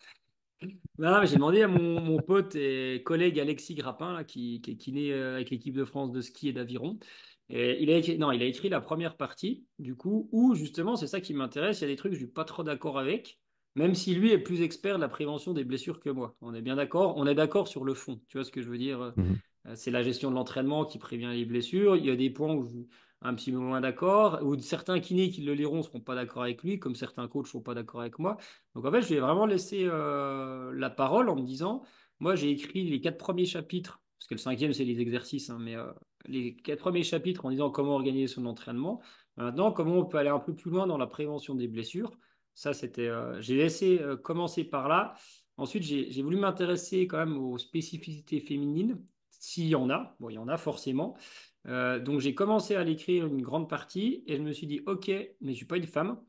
Non, mais j'ai demandé à mon pote et collègue Alexis Grappin, là, qui est kiné avec l'équipe de France de ski et d'aviron. Et il a écrit, non, il a écrit la première partie, du coup, où justement, c'est ça qui m'intéresse. Il y a des trucs que je suis pas trop d'accord avec, même si lui est plus expert de la prévention des blessures que moi. On est bien d'accord. On est d'accord sur le fond. Tu vois ce que je veux dire? Mhm. C'est la gestion de l'entraînement qui prévient les blessures. Il y a des points où je suis un petit peu moins d'accord, où certains kinés qui le liront seront pas d'accord avec lui, comme certains coachs sont pas d'accord avec moi. Donc en fait, je lui ai vraiment laissé la parole en me disant, moi j'ai écrit les 4 premiers chapitres, parce que le cinquième c'est les exercices, hein, mais les 4 premiers chapitres en disant comment organiser son entraînement. Maintenant, comment on peut aller un peu plus loin dans la prévention des blessures. Ça, j'ai laissé commencer par là. Ensuite, j'ai voulu m'intéresser quand même aux spécificités féminines, s'il y en a. Bon, il y en a forcément. Donc j'ai commencé à l'écrire une grande partie et je me suis dit, ok, mais je suis pas une femme.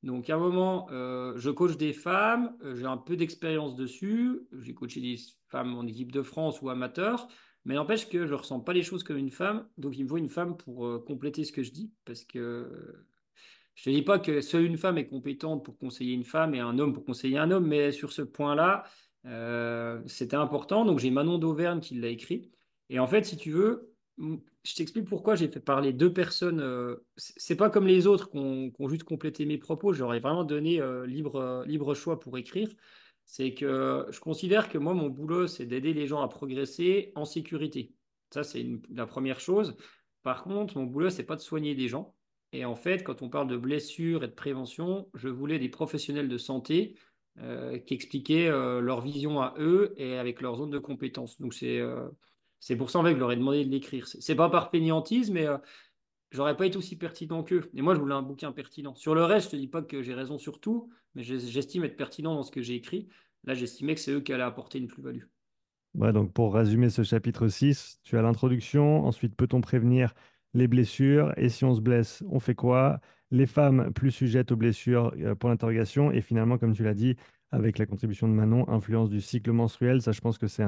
Donc, à un moment, je coach des femmes, j'ai un peu d'expérience dessus, j'ai coaché des femmes en équipe de France ou amateur, mais n'empêche que je ne ressens pas les choses comme une femme, donc il me faut une femme pour compléter ce que je dis, parce que je ne dis pas que seule une femme est compétente pour conseiller une femme et un homme pour conseiller un homme, mais sur ce point-là, c'était important, donc j'ai Manon d'Auvergne qui l'a écrit, et en fait, si tu veux, je t'explique pourquoi j'ai fait parler 2 personnes. C'est pas comme les autres qui ont juste complété mes propos. J'aurais vraiment donné libre choix pour écrire. C'est que je considère que moi, mon boulot, c'est d'aider les gens à progresser en sécurité. Ça, c'est la première chose. Par contre, mon boulot, c'est pas de soigner des gens. Et en fait, quand on parle de blessures et de prévention, je voulais des professionnels de santé qui expliquaient leur vision à eux et avec leur zone de compétence. Donc, c'est pour ça en fait, que je leur ai demandé de l'écrire. C'est pas par fainéantise, mais j'aurais pas été aussi pertinent qu'eux. Et moi, je voulais un bouquin pertinent. Sur le reste, je te dis pas que j'ai raison sur tout, mais j'estime être pertinent dans ce que j'ai écrit. Là, j'estimais que c'est eux qui allaient apporter une plus-value. Ouais, donc pour résumer ce chapitre 6, tu as l'introduction, ensuite peut-on prévenir les blessures et si on se blesse, on fait quoi? Les femmes plus sujettes aux blessures, pour l'interrogation, et finalement, comme tu l'as dit, avec la contribution de Manon, influence du cycle menstruel, ça je pense que c'est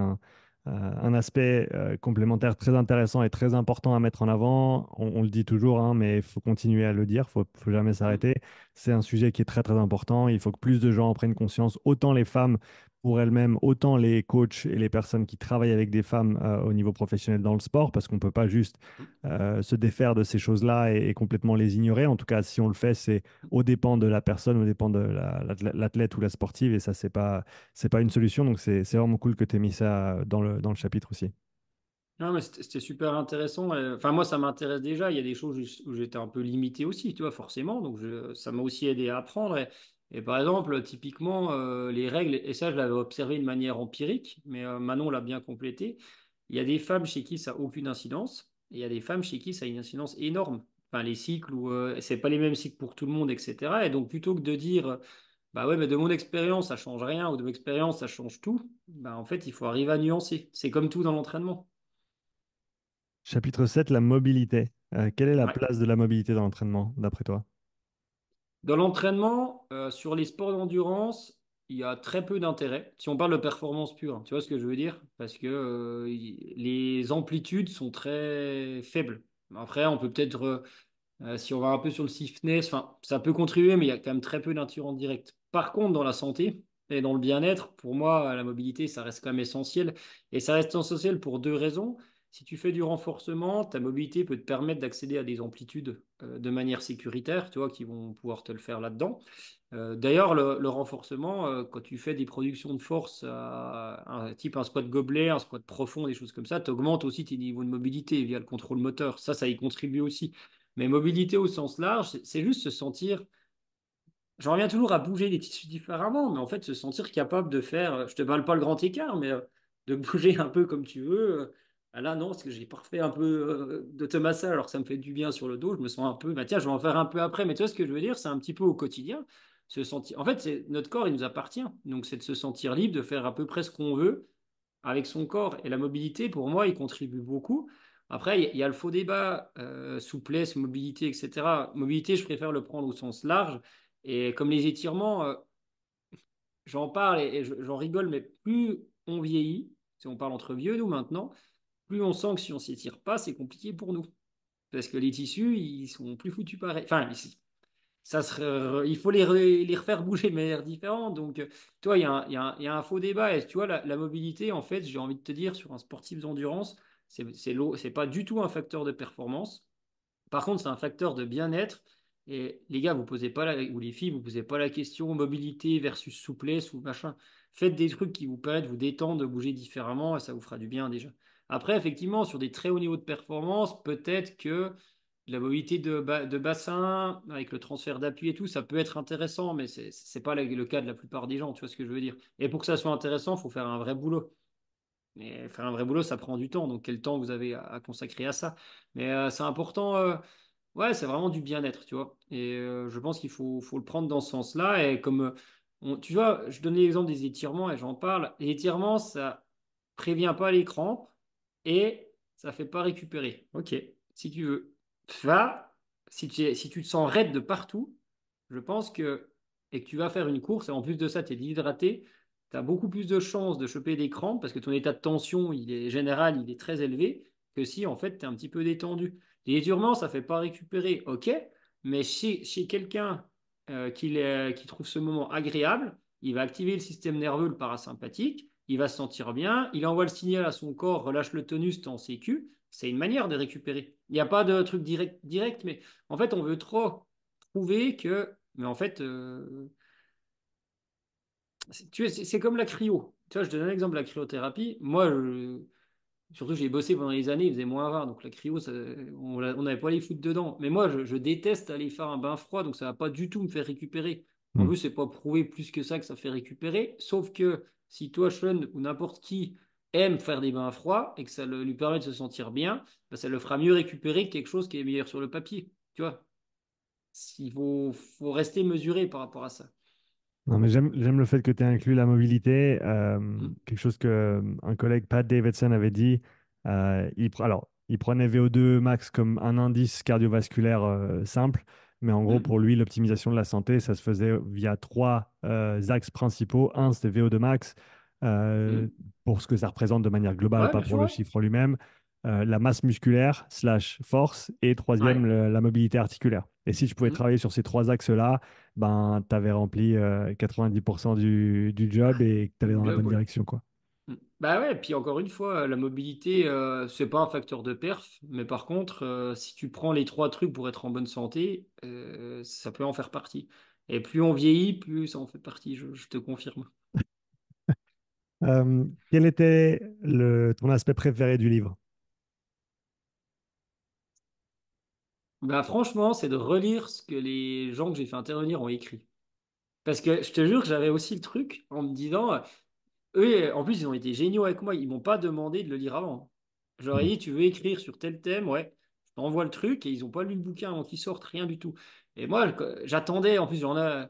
un aspect complémentaire très intéressant et très important à mettre en avant. On le dit toujours, hein, mais il faut continuer à le dire, faut jamais Mm. s'arrêter. C'est un sujet qui est très très important. Il faut que plus de gens en prennent conscience, autant les femmes pour elles-mêmes, autant les coachs et les personnes qui travaillent avec des femmes au niveau professionnel dans le sport, parce qu'on ne peut pas juste se défaire de ces choses-là et complètement les ignorer. En tout cas, si on le fait, c'est aux dépens de la personne, aux dépens de l'athlète ou la sportive, et ça, c'est pas une solution. Donc, c'est vraiment cool que tu aies mis ça dans le chapitre aussi. Non, mais c'était super intéressant. Enfin, moi, ça m'intéresse déjà. Il y a des choses où j'étais un peu limité aussi, tu vois, forcément. Donc, ça m'a aussi aidé à apprendre. Et par exemple, typiquement, les règles, et ça, je l'avais observé de manière empirique, mais Manon l'a bien complété. Il y a des femmes chez qui ça n'a aucune incidence, et il y a des femmes chez qui ça a une incidence énorme. Enfin, les cycles où c'est pas les mêmes cycles pour tout le monde, etc. Et donc, plutôt que de dire, bah ouais, mais de mon expérience, ça change rien, ou de mon expérience, ça change tout, bah en fait, il faut arriver à nuancer. C'est comme tout dans l'entraînement. Chapitre 7, la mobilité. Quelle est la Ouais. place de la mobilité dans l'entraînement, d'après toi? Dans l'entraînement, sur les sports d'endurance, il y a très peu d'intérêt. Si on parle de performance pure, hein, tu vois ce que je veux dire? Parce que les amplitudes sont très faibles. Après, on peut peut-être, si on va un peu sur le stiffness, enfin, ça peut contribuer, mais il y a quand même très peu d'intervenants directs. Par contre, dans la santé et dans le bien-être, pour moi, la mobilité, ça reste quand même essentiel. Et ça reste essentiel pour deux raisons. Si tu fais du renforcement, ta mobilité peut te permettre d'accéder à des amplitudes de manière sécuritaire, tu vois, qui vont pouvoir te le faire là-dedans. D'ailleurs, le renforcement, quand tu fais des productions de force, type un squat gobelet, un squat profond, des choses comme ça, tu augmentes aussi tes niveaux de mobilité via le contrôle moteur. Ça y contribue aussi. Mais mobilité au sens large, c'est juste se sentir. J'en reviens toujours à bouger les tissus différemment, mais en fait, se sentir capable de faire. Je te parle pas le grand écart, mais de bouger un peu comme tu veux. Ah là, non, parce que j'ai pas refait un peu d'automassage alors que ça me fait du bien sur le dos. Je me sens un peu. Bah, tiens, je vais en faire un peu après. Mais tu vois ce que je veux dire? C'est un petit peu au quotidien. Se sentir. En fait, notre corps, il nous appartient. Donc, c'est de se sentir libre de faire à peu près ce qu'on veut avec son corps. Et la mobilité, pour moi, il contribue beaucoup. Après, il y a le faux débat, souplesse, mobilité, etc. Mobilité, je préfère le prendre au sens large. Et comme les étirements, j'en parle et j'en rigole, mais plus on vieillit, si on parle entre vieux, nous maintenant, plus on sent que si on s'étire pas, c'est compliqué pour nous. Parce que les tissus, ils sont plus foutus pareil. Enfin, il faut les refaire bouger de manière différente. Donc, toi, il y a un faux débat. Et tu vois, la mobilité, en fait, j'ai envie de te dire, sur un sportif d'endurance, c'est pas du tout un facteur de performance. Par contre, c'est un facteur de bien-être. Et les gars, vous posez pas ou les filles, vous posez pas la question mobilité versus souplesse ou machin. Faites des trucs qui vous permettent de vous détendre, de bouger différemment, et ça vous fera du bien déjà. Après, effectivement, sur des très hauts niveaux de performance, peut-être que la mobilité de bassin, avec le transfert d'appui et tout, ça peut être intéressant, mais c'est pas le cas de la plupart des gens, tu vois ce que je veux dire. Et pour que ça soit intéressant, il faut faire un vrai boulot. Mais faire un vrai boulot, ça prend du temps. Donc, quel temps vous avez à consacrer à ça? Mais c'est important. Ouais, c'est vraiment du bien-être, tu vois. Et je pense faut le prendre dans ce sens-là. Et comme tu vois, je donnais l'exemple des étirements et j'en parle. Les étirements, ça prévient pas les crampes et ça fait pas récupérer. Ok, si tu veux. Va, si tu te sens raide de partout, je pense que, et que tu vas faire une course, et en plus de ça, tu es déshydraté, tu as beaucoup plus de chances de choper des crampes parce que ton état de tension, il est général, il est très élevé, que si en fait tu es un petit peu détendu. Les étirements, ça ne fait pas récupérer, ok, mais chez quelqu'un qui trouve ce moment agréable, il va activer le système nerveux, le parasympathique, il va se sentir bien, il envoie le signal à son corps, relâche le tonus, t'es en sécu. C'est une manière de récupérer. Il n'y a pas de truc direct, mais en fait, on veut trop prouver que. Mais en fait, c'est comme la cryo. Tu vois, je te donne un exemple de la cryothérapie. Moi, surtout, j'ai bossé pendant les années, il faisait -20. Donc la cryo, on n'avait pas les foutre dedans. Mais moi, je déteste aller faire un bain froid, donc ça va pas du tout me faire récupérer. En Hmm. plus, c'est pas prouvé plus que ça fait récupérer. Sauf que si toi, Sean, ou n'importe qui aime faire des bains froids et que ça lui permet de se sentir bien, bah, ça le fera mieux récupérer que quelque chose qui est meilleur sur le papier. Tu vois, faut rester mesuré par rapport à ça. Non, mais j'aime le fait que tu aies inclus la mobilité. Hmm. Quelque chose que un collègue, Pat Davidson, avait dit. Alors, il prenait VO2 max comme un indice cardiovasculaire simple, mais en gros, Hmm. pour lui, l'optimisation de la santé, ça se faisait via trois axes principaux. Un, c'était VO2 max. euh, Hmm. pour ce que ça représente de manière globale, Ouais, pas bien pour sûr, le ouais. chiffre lui-même, la masse musculaire slash force, et troisième, Ouais. la mobilité articulaire. Et si tu pouvais Hmm. travailler sur ces trois axes-là, ben, tu avais rempli 90% du job et tu allais Du dans la job, bonne ouais. direction, quoi. Bah ouais, puis encore une fois, la mobilité, c'est pas un facteur de perf, mais par contre, si tu prends les trois trucs pour être en bonne santé, ça peut en faire partie. Et plus on vieillit, plus ça en fait partie, je te confirme. Quel était ton aspect préféré du livre? Bah franchement, c'est de relire ce que les gens que j'ai fait intervenir ont écrit. Parce que je te jure que j'avais aussi le truc en me disant, eux, en plus, ils ont été géniaux avec moi. Ils m'ont pas demandé de le lire avant. J'aurais Mhm. dit, tu veux écrire sur tel thème, ouais. Je t'envoie le truc et ils ont pas lu le bouquin avant qu'il sorte, rien du tout. Et moi, j'attendais. En plus, il y en a.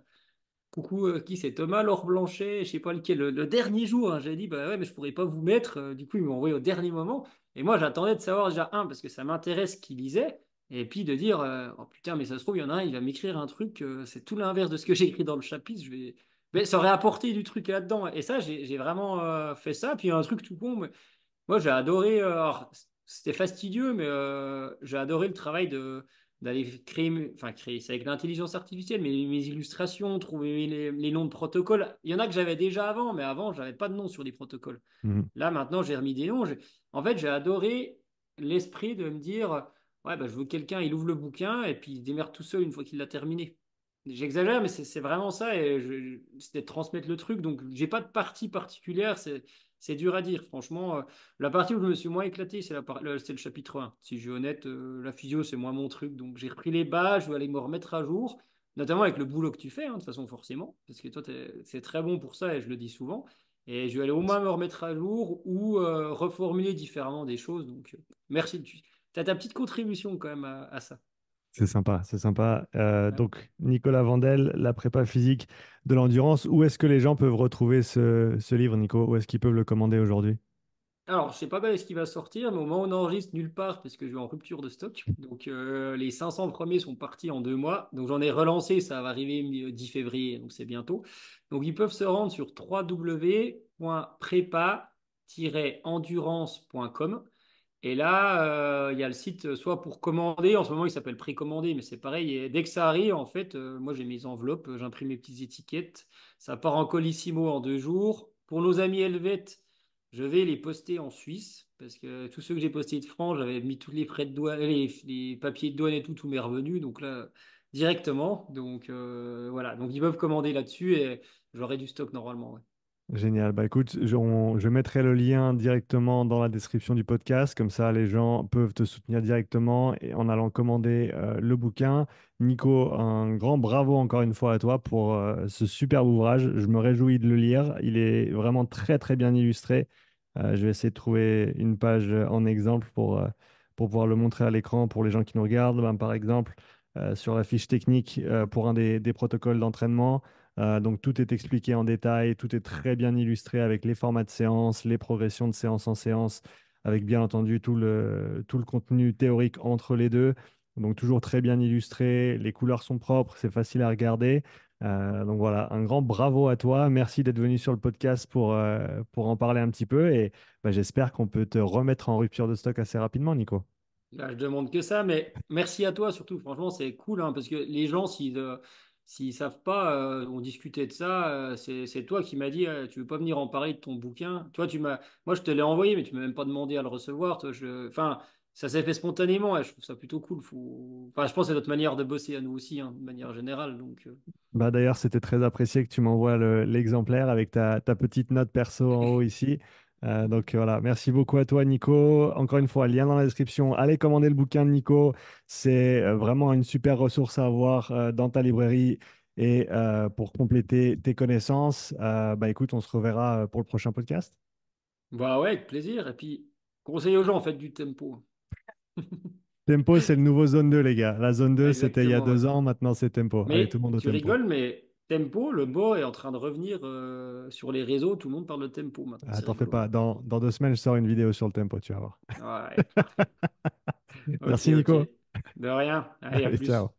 Coucou, qui c'est Thomas, Laure Blanchet, je sais pas lequel, le dernier jour, hein, j'ai dit, bah ouais, mais je pourrais pas vous mettre. Du coup, ils m'ont envoyé au dernier moment. Et moi, j'attendais de savoir déjà, un, parce que ça m'intéresse ce qu'il lisait, et puis de dire, oh putain, mais ça se trouve, il y en a un, il va m'écrire un truc, c'est tout l'inverse de ce que j'ai écrit dans le chapitre. Je vais... Mais ça aurait apporté du truc là-dedans. Et ça, j'ai vraiment fait ça. Puis il y a un truc tout con, mais moi, j'ai adoré. Alors, c'était fastidieux, mais j'ai adoré le travail de d'aller créer, enfin créer, c'est avec l'intelligence artificielle, mais mes illustrations, trouver les noms de protocoles. Il y en a que j'avais déjà avant, mais avant, j'avais pas de nom sur les protocoles. Mhm. Là, maintenant, j'ai remis des noms. En fait, j'ai adoré l'esprit de me dire, ouais, bah, je veux quelqu'un, il ouvre le bouquin et puis il se démerde tout seul une fois qu'il l'a terminé. J'exagère, mais c'est vraiment ça, et c'était de transmettre le truc. Donc, j'ai pas de partie particulière. C'est dur à dire, franchement. La partie où je me suis moins éclaté, c'est le chapitre 1. Si je suis honnête, la physio, c'est moins mon truc. Donc, j'ai repris les bases, je vais aller me remettre à jour, notamment avec le boulot que tu fais, hein, de toute façon, forcément. Parce que toi, c'est très bon pour ça, et je le dis souvent. Et je vais aller au moins me remettre à jour ou reformuler différemment des choses. Donc, merci. Tu as ta petite contribution quand même à ça. C'est sympa, c'est sympa. Ouais. Donc, Nicolas Vandel, la prépa physique de l'endurance. Où est-ce que les gens peuvent retrouver ce livre, Nico? Où est-ce qu'ils peuvent le commander aujourd'hui? Alors, je sais pas ce qui va sortir, mais au moment où on enregistre, nulle part, parce que je vais en rupture de stock. Donc, les 500 premiers sont partis en 2 mois. Donc, j'en ai relancé, ça va arriver 10 février, donc c'est bientôt. Donc, ils peuvent se rendre sur www.prépa-endurance.com. Et là, il y a le site soit pour commander, en ce moment il s'appelle précommander, mais c'est pareil. Et dès que ça arrive, en fait, moi j'ai mes enveloppes, j'imprime mes petites étiquettes. Ça part en colissimo en 2 jours. Pour nos amis helvètes, je vais les poster en Suisse, parce que tous ceux que j'ai postés de France, j'avais mis tous les frais de douane, les papiers de douane et tout, tous mes revenus. Donc là, directement. Donc voilà, donc ils peuvent commander là-dessus et j'aurai du stock normalement. Ouais. Génial. Bah écoute, je mettrai le lien directement dans la description du podcast. Comme ça, les gens peuvent te soutenir directement et en allant commander le bouquin. Nico, un grand bravo encore une fois à toi pour ce superbe ouvrage. Je me réjouis de le lire. Il est vraiment très très bien illustré. Je vais essayer de trouver une page en exemple pour pouvoir le montrer à l'écran pour les gens qui nous regardent. Ben, par exemple, sur la fiche technique pour un des protocoles d'entraînement. Donc tout est expliqué en détail, tout est très bien illustré avec les formats de séance, les progressions de séance en séance, avec bien entendu tout le contenu théorique entre les deux. Donc toujours très bien illustré, les couleurs sont propres, c'est facile à regarder. Donc voilà, un grand bravo à toi. Merci d'être venu sur le podcast pour en parler un petit peu et bah, j'espère qu'on peut te remettre en rupture de stock assez rapidement, Nico. Là, je demande que ça, mais merci à toi surtout. Franchement, c'est cool, hein, parce que les gens, s'ils savent pas, on discutait de ça. C'est toi qui m'as dit, tu veux pas venir en parler de ton bouquin. Toi, moi, je te l'ai envoyé, mais tu m'as même pas demandé à le recevoir. Toi, enfin, ça s'est fait spontanément. Et je trouve ça plutôt cool. Enfin, je pense que c'est notre manière de bosser à nous aussi, hein, de manière générale. Donc, Bah d'ailleurs, c'était très apprécié que tu m'envoies l'exemplaire avec ta petite note perso en haut ici. Donc voilà, merci beaucoup à toi, Nico. Encore une fois, lien dans la description. Allez commander le bouquin de Nico. C'est vraiment une super ressource à avoir dans ta librairie et pour compléter tes connaissances. Bah écoute, on se reverra pour le prochain podcast. bah ouais, avec plaisir. Et puis, conseille aux gens, faites du tempo. Tempo, c'est le nouveau zone 2, les gars. La zone 2, c'était il y a Exactement, ouais. 2 ans. Maintenant, c'est Tempo. Allez, tout le Mais monde au tu Tempo. rigoles, mais tempo, le mot est en train de revenir sur les réseaux. Tout le monde parle de tempo maintenant. Ah, C'est t'en fais rigolo. pas. Dans 2 semaines, je sors une vidéo sur le Tempo, tu vas voir. Ouais, parfait. Ok, Merci, ok. Nico. De rien. Allez, à Allez, plus. ciao.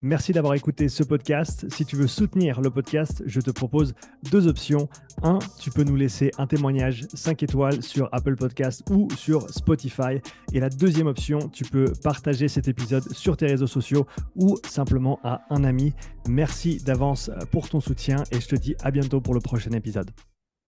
Merci d'avoir écouté ce podcast. Si tu veux soutenir le podcast, je te propose 2 options. 1, tu peux nous laisser un témoignage 5 étoiles sur Apple Podcast ou sur Spotify. Et la deuxième option, tu peux partager cet épisode sur tes réseaux sociaux ou simplement à un ami. Merci d'avance pour ton soutien et je te dis à bientôt pour le prochain épisode.